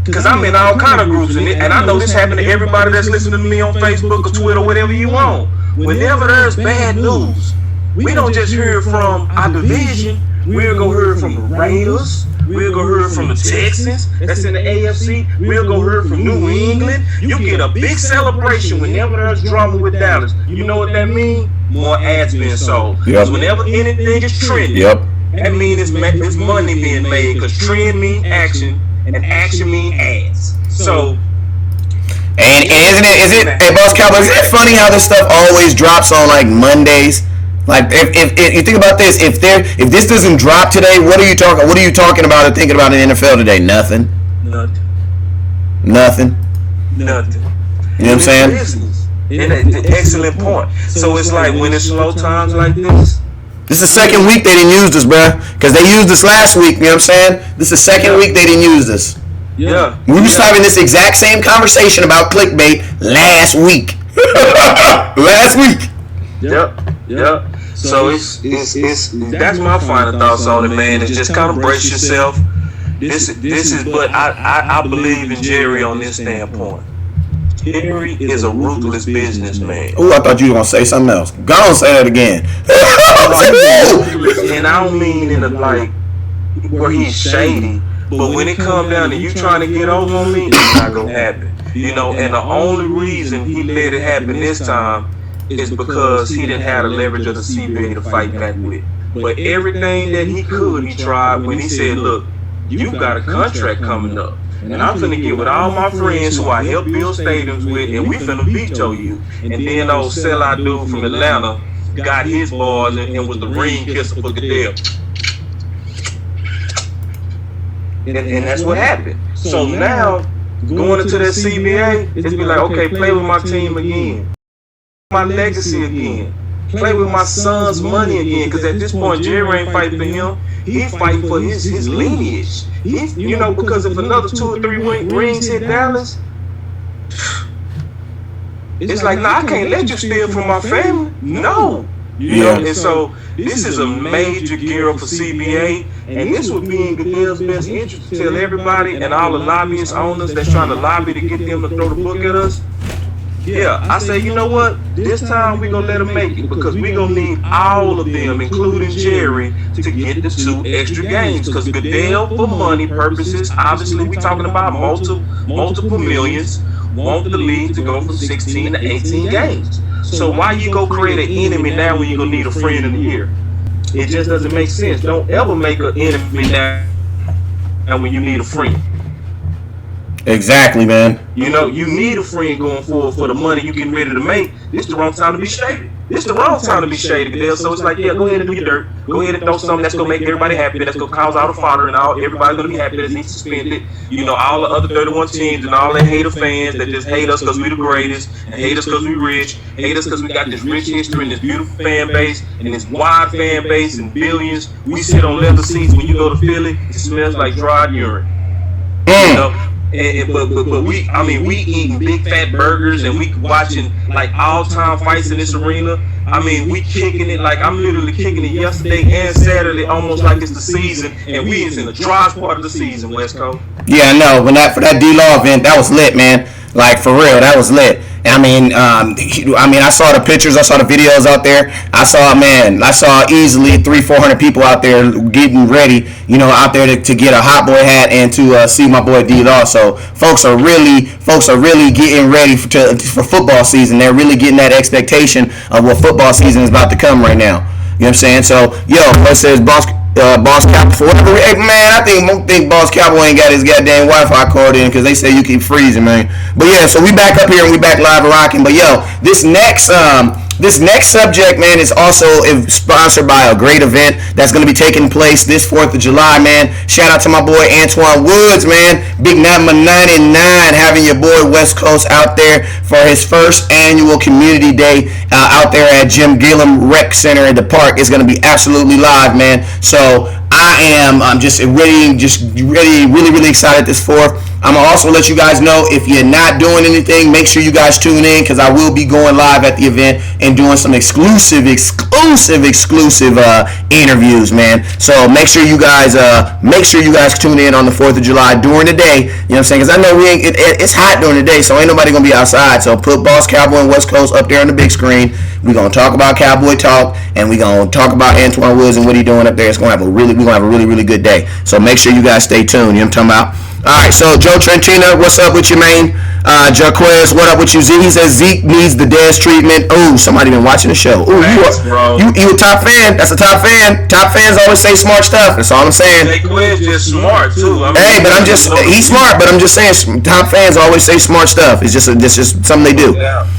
Because I'm in all kind of groups, and I know this happened to everybody that's listening to me on Facebook or Twitter, whatever you want. Whenever there's bad news, we don't just hear from our division. We're going to hear from the Raiders. We're going to hear from the Texans that's in the AFC. We're going to hear from New England. You get a big celebration whenever there's drama with Dallas. You know what that means? More ads being sold. Because whenever anything is trending, that means it's money being made, because trend means action. And action mean ads. So, and is it, hey Boss Cowboy, isn't it funny how this stuff always drops on like Mondays? Like if you think about this, if this doesn't drop today, what are you talking about and thinking about in the NFL today? Nothing. Nothing. You know what I'm saying? Business. Excellent point. So it's like when it's slow times like this. This is the second week they didn't use this, bruh. Because they used this last week, you know what I'm saying? This is the second week they didn't use this. Yeah. We were having this exact same conversation about clickbait last week. Last week. Yep. So it's that's my final thoughts on it, man. It's just kind of brace yourself. This is, but I believe in Jerry on this standpoint. Jerry is a ruthless businessman. Oh, I thought you were gonna say something else. Go on, say that again. And I don't mean in a like where he's shady, but when it comes down to you trying to get over on me, it's not gonna happen. And the only reason he let it happen this time is because he didn't have the leverage of the CBA to fight back with. But everything that he could, he tried when he said, "Look, you've got a contract coming up. And I'm finna get with all my friends who I help build stadiums with, and we finna veto you." And then old sellout dude from Atlanta got his boys and was the ring kisser for Goodell. And that's what happened. So now, going into that CBA, it's be like, okay, play with my team again. My legacy again. Play with my son's money again. Because at this point, Jerry ain't fighting for him. He's fighting for his lineage. Because if another 2 or 3 rings hit Dallas, it's like, I can't let you steal from my family. No. And so this is a major gear up for CBA, and this would be in Goodell's best interest to tell everybody and all the lobbyist owners that's trying to lobby to get them to throw the book at us. Yeah, I say, you know what? This time we're going to let them make it, because we're going to need all of them, including Jerry, to get the 2 extra games. Because Goodell, for money purposes, obviously we're talking about multiple millions, want the league to go from 16 to 18 games. So why you go create an enemy now when you're going to need a friend in the year? It just doesn't make sense. Don't ever make an enemy now when you need a friend. Exactly, man. You know, you need a friend going forward for the money you getting ready to make. This the wrong time to be shady. This the wrong time to be shady, Goodell. So it's like, yeah, go ahead and do your dirt. Go ahead and throw something that's gonna make everybody happy. That's gonna cause all the fodder and all. Everybody's gonna be happy that he's suspended. You know, all the other 31 teams and all the hater fans that just hate us because we the greatest, and hate us because we rich, hate us because we got this rich history and this beautiful fan base and this wide fan base and billions. We sit on leather seats when you go to Philly. It smells like dried urine. You know. But we eating big fat burgers and we watching like all-time fights in this arena. I mean, we kicking it like I'm literally kicking it yesterday and Saturday, almost like it's the season, and we is in the driest part of the season, West Coast. Yeah, I know. For that D-Law event, that was lit, man. Like, for real, that was lit. I mean, I saw the pictures, I saw the videos out there. I saw easily 300-400 people out there getting ready, you know, out there to get a Hot Boy hat and to see my boy D-Law. So folks are really getting ready for football season. They're really getting that expectation of what football season is about to come right now. You know what I'm saying? So, what says Boss Cowboy for whatever. Hey, man, I think Boss Cowboy ain't got his goddamn Wi-Fi card in because they say you keep freezing, man. But yeah, so we back up here and we back live rocking. But this next subject, man, is also sponsored by a great event that's going to be taking place this 4th of July, man. Shout out to my boy Antoine Woods, man. Big number 99, having your boy West Coast out there for his first annual community day out there at Jim Gillum Rec Center in the park. It's going to be absolutely live, man. So I'm just really excited this 4th. I'm going to also let you guys know, if you're not doing anything, make sure you guys tune in, because I will be going live at the event and doing some exclusive interviews, man. So make sure you guys tune in on the 4th of July during the day. You know what I'm saying? Because I know it's hot during the day, so ain't nobody going to be outside. So put Boss Cowboy and West Coast up there on the big screen. We're going to talk about Cowboy talk, and we're going to talk about Antoine Woods and what he's doing up there. We're going to have a really good day. So make sure you guys stay tuned. You know what I'm talking about? All right, so Joe Trentina, what's up with you, man? Jaquez, what up with you? He says Zeke needs the Dez treatment. Oh, somebody been watching the show. Ooh, you a top fan. That's a top fan. Top fans always say smart stuff. That's all I'm saying. Jaquez just smart, too. He's smart, but I'm just saying top fans always say smart stuff. It's just something they do. Yeah.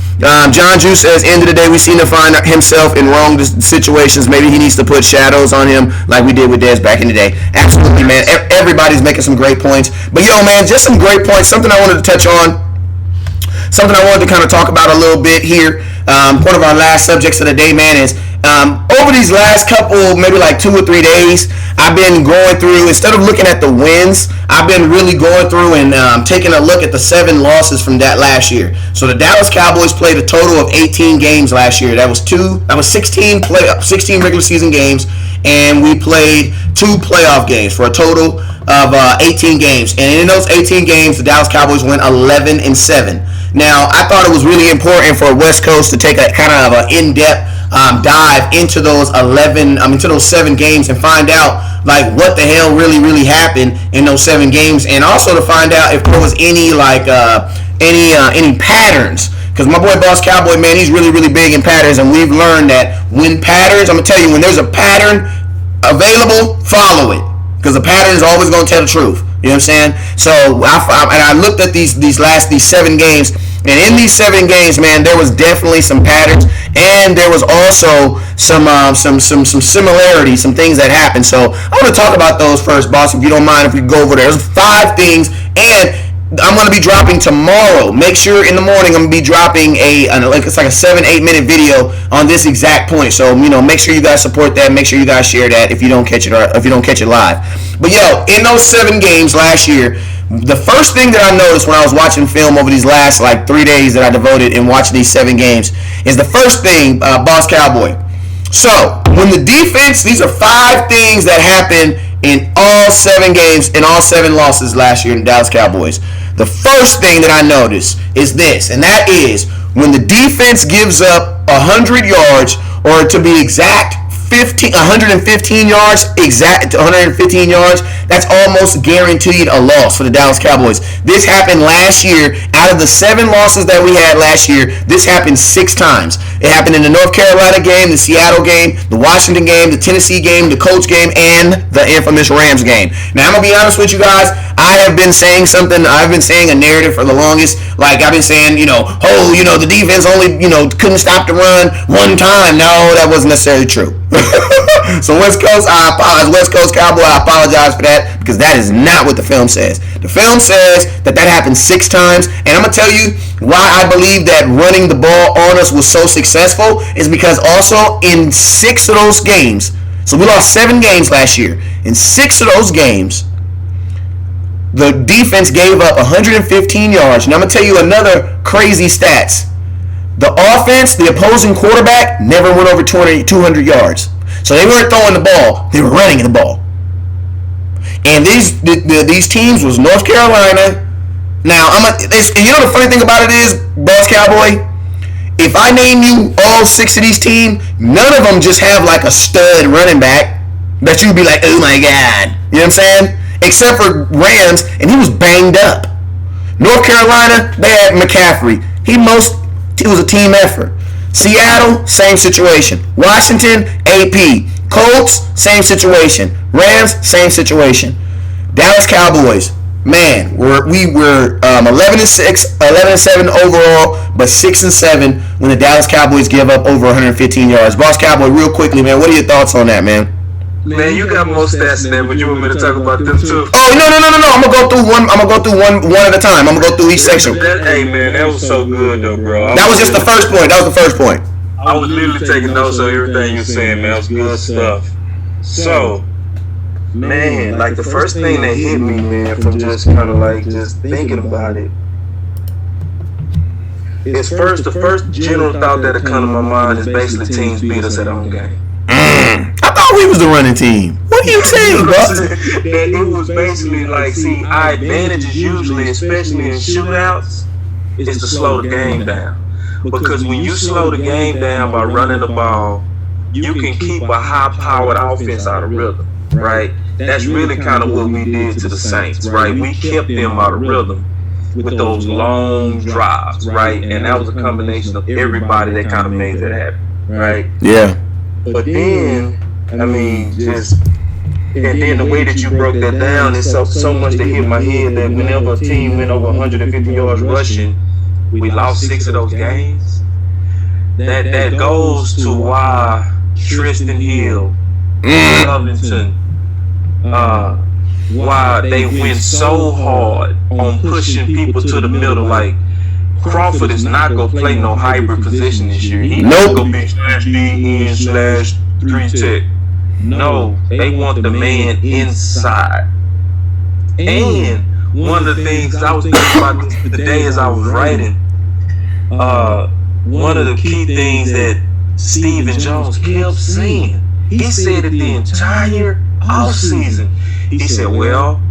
John Drew says, end of the day, we seem to find himself in wrong situations. Maybe he needs to put shadows on him like we did with Dez back in the day. Absolutely, man. Everybody's making some great points. But, man, just some great points. Something I wanted to touch on. Something I wanted to kind of talk about a little bit here. One of our last subjects of the day, man, is over these last couple, maybe like 2 or 3 days, I've been going through, instead of looking at the wins, I've been really going through and taking a look at the 7 losses from that last year. So the Dallas Cowboys played a total of 18 games last year. That was 16 regular season games, and we played 2 playoff games for a total of 18 games. And in those 18 games, the Dallas Cowboys went 11-7. Now, I thought it was really important for West Coast to take a kind of an in-depth dive into those 7 games and find out like what the hell really happened in those 7 games, and also to find out if there was any patterns. Because my boy Boss Cowboy, man, he's really big in patterns, and we've learned that when patterns, I'm gonna tell you, when there's a pattern available, follow it, because the pattern is always gonna tell the truth. You know what I'm saying? So I looked at these 7 games, and in these 7 games, man, there was definitely some patterns, and there was also some similarities, some things that happened. So I want to talk about those first, boss, if you don't mind, if we go over there. There's 5 things, and I'm going to be dropping tomorrow. Make sure in the morning I'm going to be dropping it's like a 7-8 minute video on this exact point. So, make sure you guys support that. Make sure you guys share that if you don't catch it live. But in those 7 games last year, the first thing that I noticed when I was watching film over these last 3 days that I devoted in watching these 7 games is the first thing, Boss Cowboy. So when the defense, these are 5 things that happened in all 7 games, in all 7 losses last year in the Dallas Cowboys. The first thing that I noticed is this, and that is when the defense gives up 100 yards, or to be exact, 115 yards, exact 115 yards, that's almost guaranteed a loss for the Dallas Cowboys. This happened last year. Out of the 7 losses that we had last year, this happened 6 times. It happened in the North Carolina game, the Seattle game, the Washington game, the Tennessee game, the Colts game, and the infamous Rams game. Now, I'm going to be honest with you guys. I have been saying something. I've been saying a narrative for the longest. Like, I've been saying, the defense only, couldn't stop the run one time. No, that wasn't necessarily true. So West Coast, I apologize. West Coast Cowboy, I apologize for that, because that is not what the film says. The film says that happened 6 times, and I'm going to tell you why I believe that running the ball on us was so successful is because also in 6 of those games, so we lost 7 games last year. In 6 of those games, the defense gave up 115 yards. And I'm going to tell you another crazy stats. The offense, the opposing quarterback, never went over 200 yards. So they weren't throwing the ball. They were running the ball. And these teams was North Carolina. Now, the funny thing about it is, Boss Cowboy, if I name you all 6 of these teams, none of them just have like a stud running back that you'd be like, oh my God. You know what I'm saying? Except for Rams, and he was banged up. North Carolina, they had McCaffrey. It was a team effort. Seattle, same situation. Washington, AP. Colts, same situation. Rams, same situation. Dallas Cowboys, man, we were 11-6, 11-7 overall, but 6-7 when the Dallas Cowboys give up over 115 yards. Boss Cowboy, real quickly, man, what are your thoughts on that, man? Man, you got more stats than that, but you want me to talk about them too? Oh, no. I'm gonna go through one at a time. I'm gonna go through each section. Hey, man, that was so good, though, bro. That was just the first point. I was literally taking notes on everything you're saying, man. That was good stuff. So, man, like the first thing that hit me, man, from just kind of like just thinking about it, is the first general thought that'll come to my mind is basically teams beat us at home game. I thought we was the running team. What are you saying, bro? It was basically like, see, our advantage is usually, especially in shootouts, is to slow the game down. Because when you slow the game down by running the ball, you can keep a high-powered offense out of rhythm, right? That's really kind of what we did to the Saints, right? We kept them out of rhythm with those long drives, right? And that was a combination of everybody that kind of made that happen, right? Yeah. But then, I mean, and then the way that you broke that down is so much to hit my head that whenever a team went over 150 yards rushing, we lost 6 of those games. That goes to why Tristan Hill, Covington, why they went so hard on pushing people to the middle. Like, Crawford is not going to play no hybrid position this year. He's not going to be /DN/3 tech. No, they want the man inside. And one of the things I was thinking about this today as I was writing, one of the key things that Stephen Jones kept saying, he said it the entire offseason. He said, well,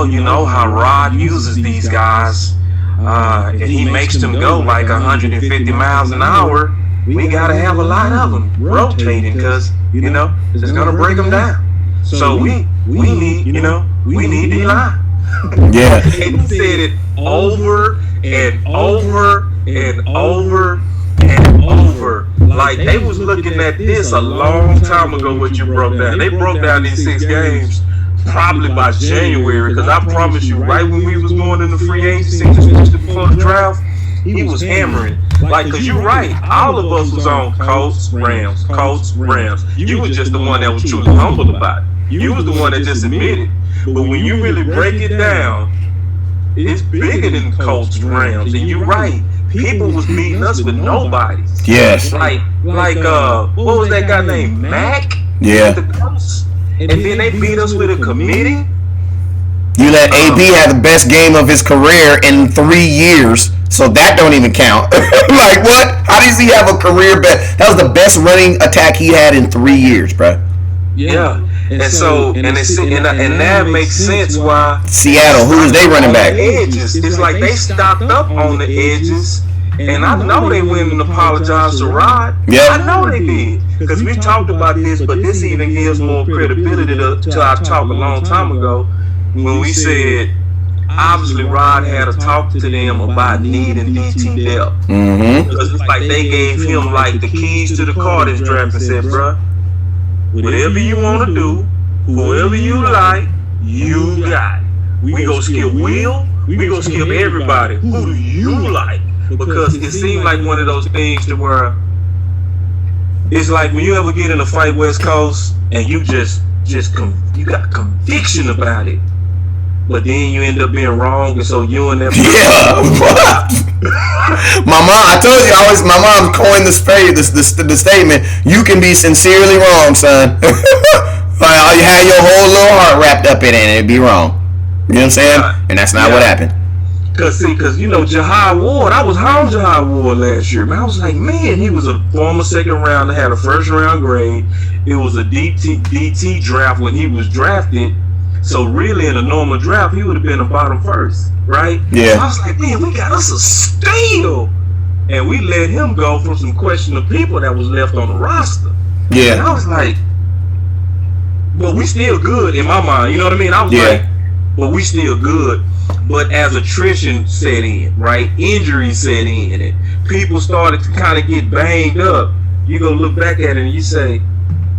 you know how Rod uses these guys, and he makes them go like 150 miles an hour. We got to have a lot of them rotating because, it's going to break them down. So we need the line. Yeah. And he said it over and over and over and over. Like, they was looking at this a long time ago, what you broke down. They broke down these 6 games probably by January, because I promise you, right when we was going into free agency, especially before the draft, he was hammering. Like, because you're right, all of us was on Colts, Rams. You was just the one that was truly humble about it. You was the one that just admitted. But when you really break it down, it's bigger than Colts, Rams. And you're right, people was beating us with nobody. Yes. Like what was that guy named Mac? Yeah. And then they beat us with a committee. You let AB have the best game of his career in 3 years, so that don't even count. Like, what? How does he have a career best? That was the best running attack he had in 3 years, bro. Yeah. And that makes sense why Seattle, who is they running back? Edges. It's like they stocked up on the edges And I know they went and apologized to Rod. Yeah. I know they did. Because we talked about this, but this even gives more credibility to our talk a long time ago when we said, obviously Rod had a talk to them about needing DT depth. Mm-hmm. Because it's like they gave him like the keys to the car this draft and said, bruh, whatever you want to do, whoever you like, you got it. We gonna skip Will, we gonna skip everybody. Who do you like? Because it seemed like one of those things to where it's like when you ever get in a fight West Coast and you you got conviction about it, but then you end up being wrong, and so you and that my mom, I told you, my mom coined the statement, you can be sincerely wrong, son. You had your whole little heart wrapped up in it and it'd be wrong. You know what I'm saying? And that's not what happened. Cause Jahad Ward, I was home Jahad Ward last year, man. I was like, man, he was a former second round that had a first round grade. It was a DT draft when he was drafted. So really in a normal draft, he would have been a bottom first, right? Yeah. So I was like, man, we got us a steal. And we let him go from some questionable people that was left on the roster. Yeah. And I was like, but we still good in my mind, you know what I mean? I was like, but we still good. But as attrition set in, right? Injuries set in, and people started to kind of get banged up. You go look back at it and you say,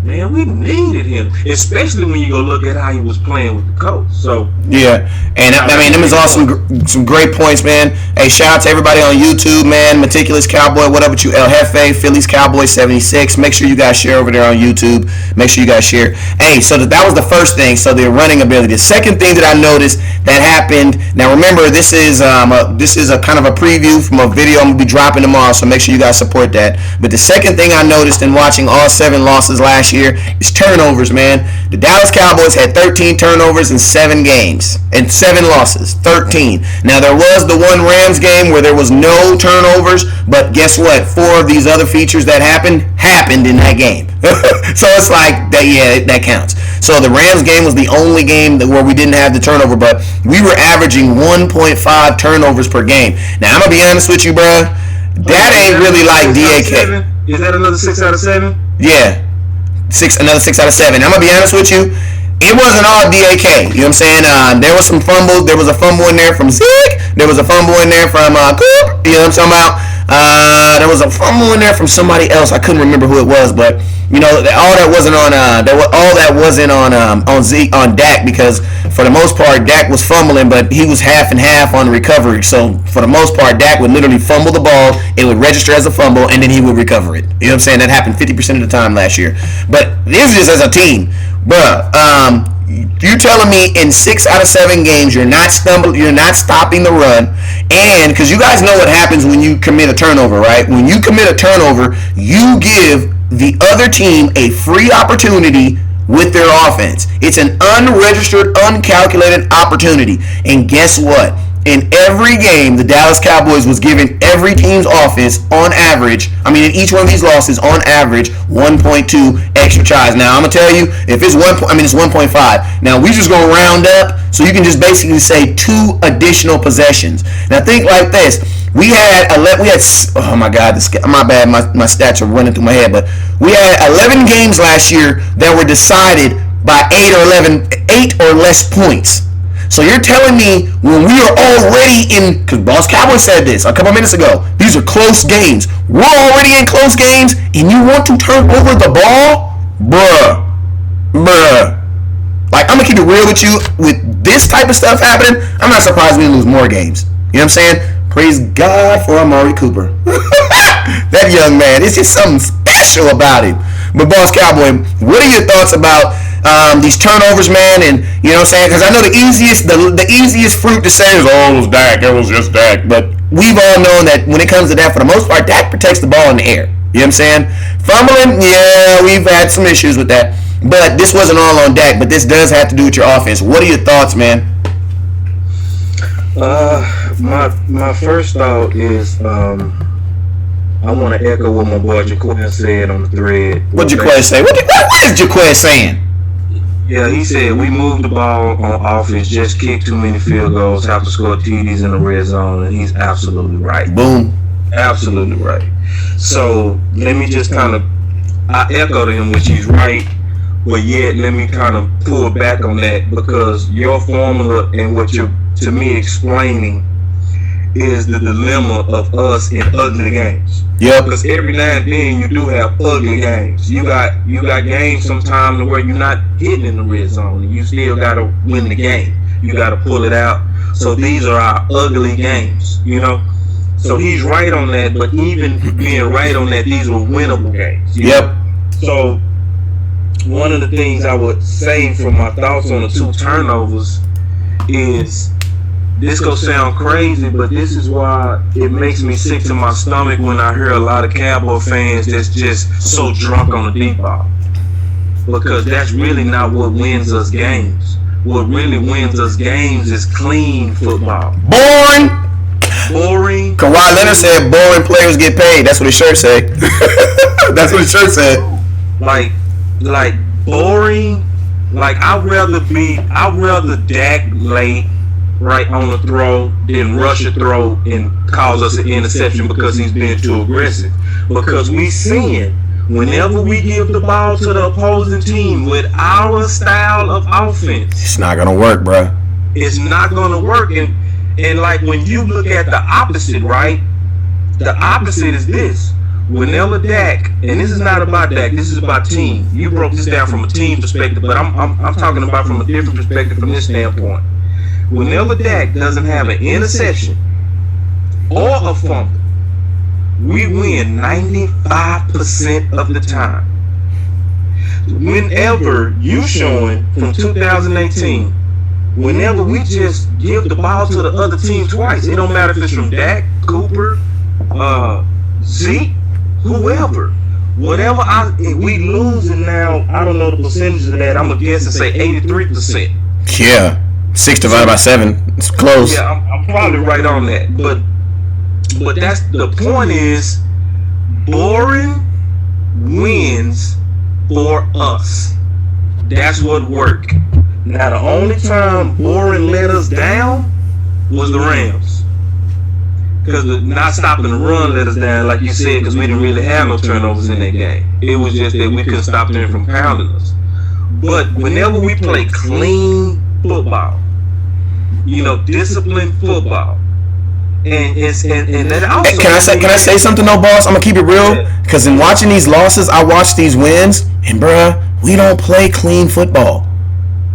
man, we needed him, especially when you go look at how he was playing with the coach. So yeah, and I mean, them is all some great points, man. Hey, shout out to everybody on YouTube, man. Meticulous Cowboy, what up with you? El Jefe, Phillies Cowboy 76. Make sure you guys share over there on YouTube. Make sure you guys share. Hey, so that was the first thing. So the running ability. The second thing that I noticed that happened. Now remember, this is a kind of a preview from a video I'm gonna be dropping tomorrow. So make sure you guys support that. But the second thing I noticed in watching all 7 losses last year is turnovers, man. The Dallas Cowboys had 13 turnovers in 7 games and 7 losses. 13. Now there was the one Rams game where there was no turnovers, but guess what? 4 of these other features that happened in that game. So it's like that. Yeah, that counts. So the Rams game was the only game where we didn't have the turnover, but we were averaging 1.5 turnovers per game. Now I'm gonna be honest with you, bro. That ain't really like DAK. Is that another 6 out of 7? Yeah. Another 6 out of 7. I'm gonna be honest with you, it wasn't all DAK. You know what I'm saying? There was some fumbles. There was a fumble in there from Zeke. There was a fumble in there from Coop. You know what I'm talking about? There was a fumble in there from somebody else. I couldn't remember who it was, but you know, all that wasn't on Zeke, on Dak, because for the most part Dak was fumbling, but he was half and half on recovery. So for the most part, Dak would literally fumble the ball, it would register as a fumble, and then he would recover it. You know what I'm saying? That happened 50% of the time last year. But this is as a team, bruh. You telling me in 6 out of 7 games you're not stopping the run, and because you guys know what happens when you commit a turnover, right? When you commit a turnover, you give the other team a free opportunity with their offense. It's an unregistered, uncalculated opportunity. And guess what? In every game, the Dallas Cowboys was giving every team's offense on average, in each one of these losses, on average, 1.2 extra tries. Now, I'm going to tell you, if it's it's 1.5. Now, we just going to round up, so you can just basically say 2 additional possessions. Now, think like this. Oh my God, my bad, my stats are running through my head, but we had 11 games last year that were decided by 8 or less points. So you're telling me when we are already in, because Boss Cowboy said this a couple minutes ago, these are close games. We're already in close games, and you want to turn over the ball? Bruh. Like, I'm going to keep it real with you. With this type of stuff happening, I'm not surprised we lose more games. You know what I'm saying? Praise God for Amari Cooper. That young man, it's just something special about him. But Boss Cowboy, what are your thoughts about these turnovers, man? And you know what I'm saying? Because I know the easiest fruit to say is, oh, it was Dak. It was just Dak. But we've all known that when it comes to that, for the most part, Dak protects the ball in the air. You know what I'm saying? Fumbling, yeah, we've had some issues with that. But this wasn't all on Dak. But this does have to do with your offense. What are your thoughts, man? My first thought is I want to echo what my boy Jaquez said on the thread. What Jaquez say? What is Jaquez saying? Yeah, he said we moved the ball on offense, just kick too many field goals, have to score TDs in the red zone, and he's absolutely right. Boom. Absolutely right. So let me just kind of, I echo him, which he's right, but yet let me kind of pull back on that, because your formula and what you're, to me, explaining is the dilemma of us in ugly games. Yep. Because every now and then you do have ugly games. You got games sometimes where you're not hitting in the red zone, and you still got to win the game. You got to pull it out. So these are our ugly games, you know. So he's right on that, but even being right on that, these were winnable games. Yep. So one of the things I would say from my thoughts on the 2 turnovers is, this gonna sound crazy, but this is why it makes me sick to my stomach when I hear a lot of Cowboy fans that's just so drunk on the deep ball. Because that's really not what wins us games. What really wins us games is clean football. Boring. Kawhi Leonard said boring players get paid. That's what his shirt said. That's what his shirt said. Like boring. Like I'd rather Dak late right on the throw than rush a throw and cause us an interception because he's being too aggressive. Because we seeing whenever we give the ball to the opposing team with our style of offense, it's not gonna work, bro. It's not gonna work. And like when you look at the opposite, right? The opposite is this. Whenever Dak, and this is not about Dak, this is about team. You broke this down from a team perspective, but I'm talking about from a different perspective from this standpoint. Whenever Dak doesn't have an interception or a fumble, we win 95% of the time. Whenever you showing from 2018, whenever we just give the ball to the other team twice, it don't matter if it's from Dak, Cooper, Zeke, whoever. Whatever we losing now, I don't know the percentage of that. I'm gonna guess and say 83%. Yeah. 6 divided by 7. It's close. Yeah, I'm probably right on that. But that's the point is, boring wins for us. That's what worked. Now the only time boring let us down was the Rams. Because not stopping the run let us down, like you said, because we didn't really have no turnovers in that game. It was just that we couldn't stop them from pounding us. But whenever we play clean football, you know, disciplined football, and that also. Can I say something though, boss? I'm gonna keep it real, because in watching these losses, I watch these wins, and bruh, we don't play clean football.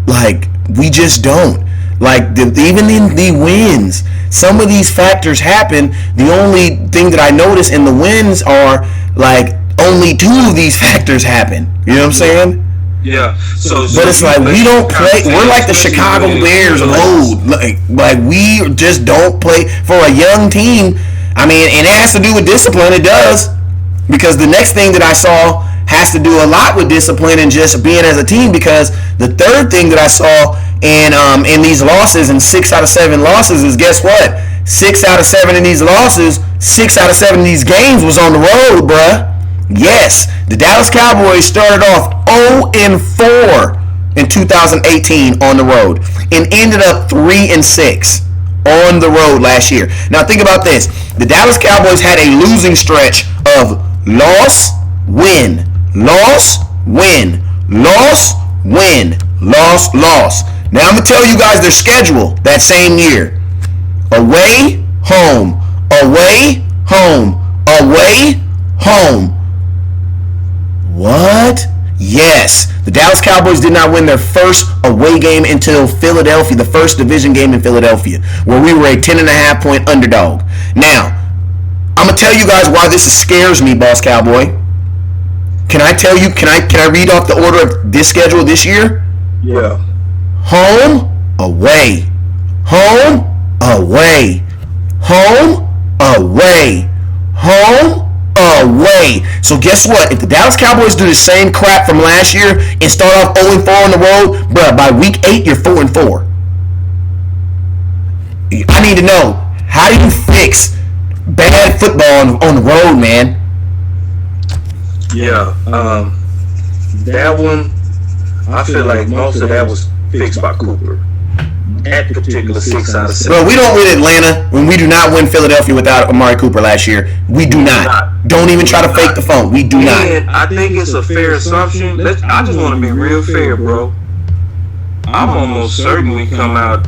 Like we just don't. Like even in the wins, some of these factors happen. The only thing that I notice in the wins are like only 2 of these factors happen. You know what I'm saying? Yeah. But it's like we don't play. We're like the Chicago Bears of old. Like we just don't play for a young team. I mean, and it has to do with discipline. It does, because the next thing that I saw has to do a lot with discipline and just being as a team. Because the third thing that I saw in these losses, and 6 out of 7 losses, is guess what? 6 out of 7 of these losses, 6 out of 7 of these games was on the road, bruh. Yes, the Dallas Cowboys started off 0-4 in 2018 on the road and ended up 3-6 on the road last year. Now think about this. The Dallas Cowboys had a losing stretch of loss, win, loss, win, loss, win, loss, loss. Now I'm going to tell you guys their schedule that same year. Away, home, away, home, away, home. What? Yes. The Dallas Cowboys did not win their first away game until Philadelphia, the first division game in Philadelphia, where we were a 10.5 point underdog. Now, I'm going to tell you guys why this scares me, Boss Cowboy. Can I tell you, can I read off the order of this schedule this year? Yeah. Home, away. Home, away. Home, away. Home, away. So guess what? If the Dallas Cowboys do the same crap from last year and start off 0-4 on the road, bruh, by week 8, you're 4-4. I need to know, how do you fix bad football on the road, man? Yeah, that one, I feel like most of that was fixed by Cooper. that particular 6 out of 7. Bro, we don't win Atlanta when we do not win Philadelphia without Amari Cooper last year. We do not. Don't even try to fake the phone. We do not. I think it's a fair assumption. I just want to be real fair, bro. I'm almost certain we come out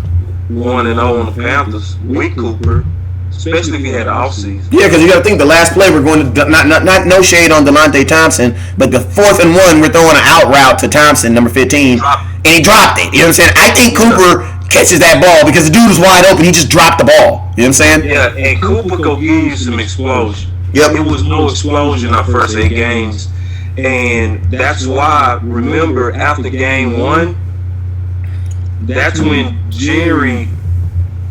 1-0 on the Panthers with Cooper, especially if he had an offseason. Yeah, because you got to think the last play we're going to not no shade on Delonte Thompson, but the 4th and 1 we're throwing an out route to Thompson, number 15, and he dropped it. You know what I'm saying? I think Cooper catches that ball because the dude was wide open. He just dropped the ball. You know what I'm saying? Yeah, and Cooper go give you some explosion. Yep. It was no explosion our first 8 games, and that's why. Remember, after game 1, that's when Jerry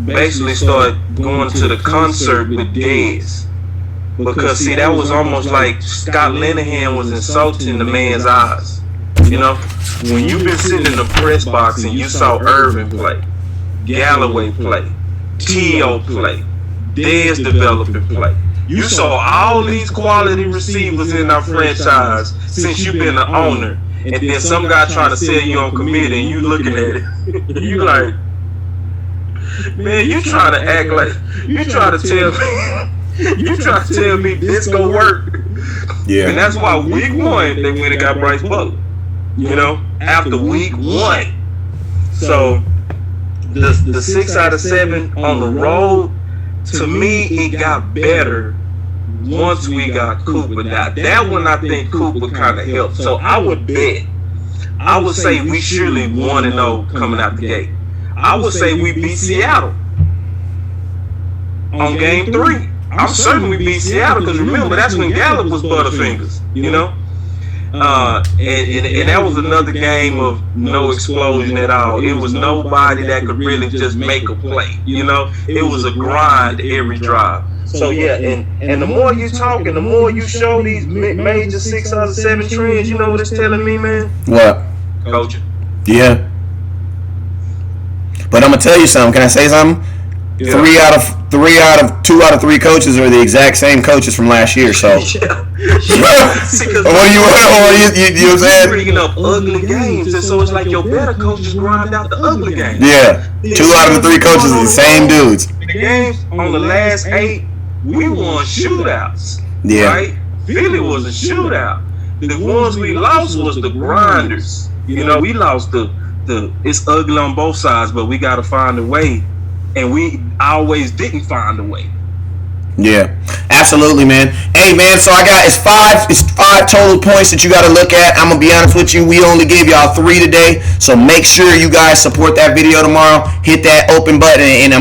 basically started going to the concert with Dez. Because, see, that was almost like Scott Linehan was insulting the man's eyes. You know, when you've been sitting in the press box and you saw Irvin play, Galloway play, T.O. play, Dez developing play. You saw all these quality receivers in our franchise since you've been the owner. And then some guy trying to sell you on committee and you looking at it. You like, man, you trying to act like, you trying to tell me this gonna work. Yeah. And that's why week 1 they went and got Bryce Butler. You know, after week 1. So the 6 out of 7 on the road, to me, it got better once we got Cooper. That one I think Cooper kind of helped. So I would say we surely 1-0 coming out the gate. I would say we beat Seattle on game 3. I'm certain we beat Seattle because remember, that's when Gallup was Butterfingers, you know? And that was another game of no explosion at all. It was nobody that could really just make a play, you know? It was a grind every drive. So yeah, and the more you talk and the more you show these major 6 out of 7 trends, you know what it's telling me, man? What? Coaching. Yeah. But I'm gonna tell you something. Can I say something? Yeah. 2 out of 3 coaches are the exact same coaches from last year. So, See, what do you know what I'm saying? Bringing up ugly games, and so it's like your better coaches grind out the ugly games. Yeah, 2 out of the 3 coaches are the same dudes. The games on the last 8, we won shootouts. Yeah, right? Philly was a shootout. The ones we lost was the grinders. You know, we lost the. It's ugly on both sides, but we got to find a way. And we always didn't find a way. Yeah, absolutely, man. Hey, man, so it's five total points that you got to look at. I'm going to be honest with you. We only gave y'all 3 today. So make sure you guys support that video tomorrow. Hit that open button and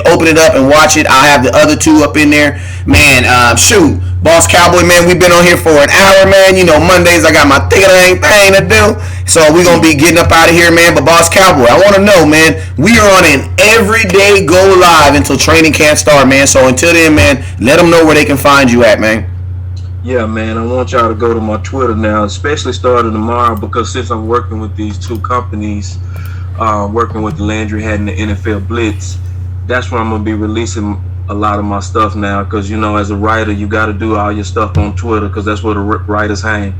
open it up and watch it. I'll have the other 2 up in there. Man, shoot. Boss Cowboy, man, we've been on here for an hour, man. You know, Mondays I got my thing to do. So we're going to be getting up out of here, man. But Boss Cowboy, I want to know, man, we are on an everyday go live until training camp start, man. So until then, man, let them know where they can find you at, man. Yeah, man, I want y'all to go to my Twitter now, especially starting tomorrow, because since I'm working with these 2 companies, working with the Landry Hat and the NFL Blitz, that's where I'm going to be releasing a lot of my stuff now, because, you know, as a writer, you got to do all your stuff on Twitter, because that's where the writers hang.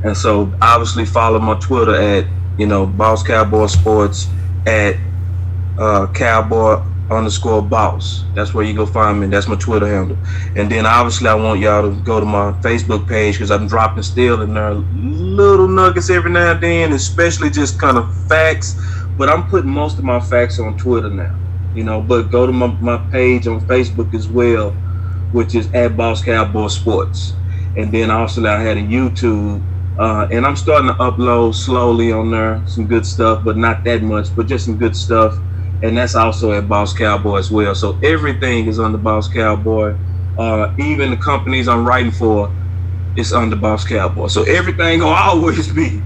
And so obviously follow my Twitter at, you know, Boss Cowboy Sports, at Cowboy_Boss. That's where you go find me. That's my Twitter handle. And then obviously I want y'all to go to my Facebook page, because I'm dropping still in there little nuggets every now and then, especially just kind of facts. But I'm putting most of my facts on Twitter now. You know, but go to my page on Facebook as well, which is at Boss Cowboy Sports. And then also I had a YouTube, and I'm starting to upload slowly on there, some good stuff, but not that much, but just some good stuff. And that's also at Boss Cowboy as well. So everything is under Boss Cowboy. Even the companies I'm writing for, it's under Boss Cowboy. So everything will always be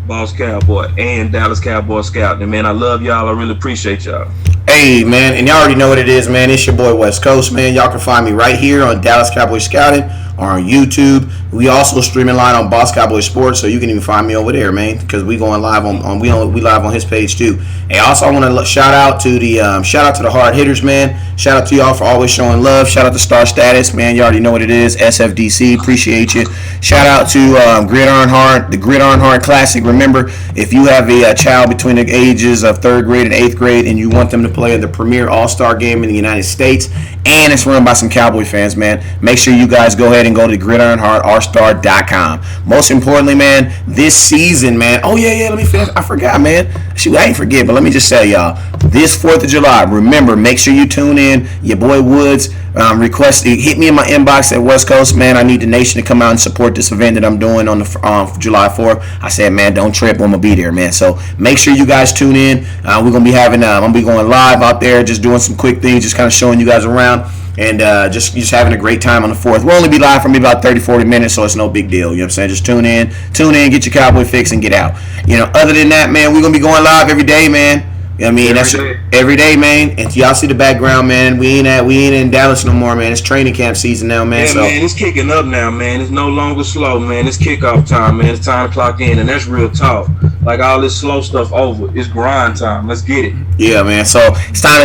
Boss Cowboy and Dallas Cowboy Scout. And man, I love y'all. I really appreciate y'all. Hey, man, and y'all already know what it is, man. It's your boy West Coast, man. Y'all can find me right here on Dallas Cowboy Scouting or on YouTube. We also streaming live on Boss Cowboy Sports, so you can even find me over there, man, because we going live on we live on his page too. And also, I want to shout out to the hard hitters, man. Shout out to y'all for always showing love. Shout out to Star Status, man. You already know what it is. SFDC, appreciate you. Shout out to Gridiron Hard, the Gridiron Hard Classic. Remember, if you have a child between the ages of 3rd grade and 8th grade, and you want them to play in the premier All-Star game in the United States, and it's run by some Cowboy fans, man, make sure you guys go ahead and go to gridironhardrstar.com. Most importantly, man, this season, man. Oh yeah, let me finish. I forgot, man. Shoot, I ain't forget, but let me just say, y'all, this 4th of July, remember, make sure you tune in. Your boy Woods hit me in my inbox at West Coast, man. I need the nation to come out and support this event that I'm doing on the July 4th. I said, man, don't trip, I'm gonna be there, man. So make sure you guys tune in. We're gonna be having I'm gonna be going live out there, just doing some quick things, just kind of showing you guys around, and just having a great time on the 4th. We'll only be live for maybe about 30-40 minutes, so it's no big deal. You know what I'm saying? Just tune in, get your Cowboy fix, and get out. Other than that, man, we're gonna be going live every day, man. I mean, that's every day, man. And y'all see the background, man. We ain't in Dallas no more, man. It's training camp season now, man. Yeah, man, it's kicking up now, man. It's no longer slow, man. It's kickoff time, man. It's time to clock in, and that's real talk. Like all this slow stuff over. It's grind time. Let's get it. Yeah, man. So it's time to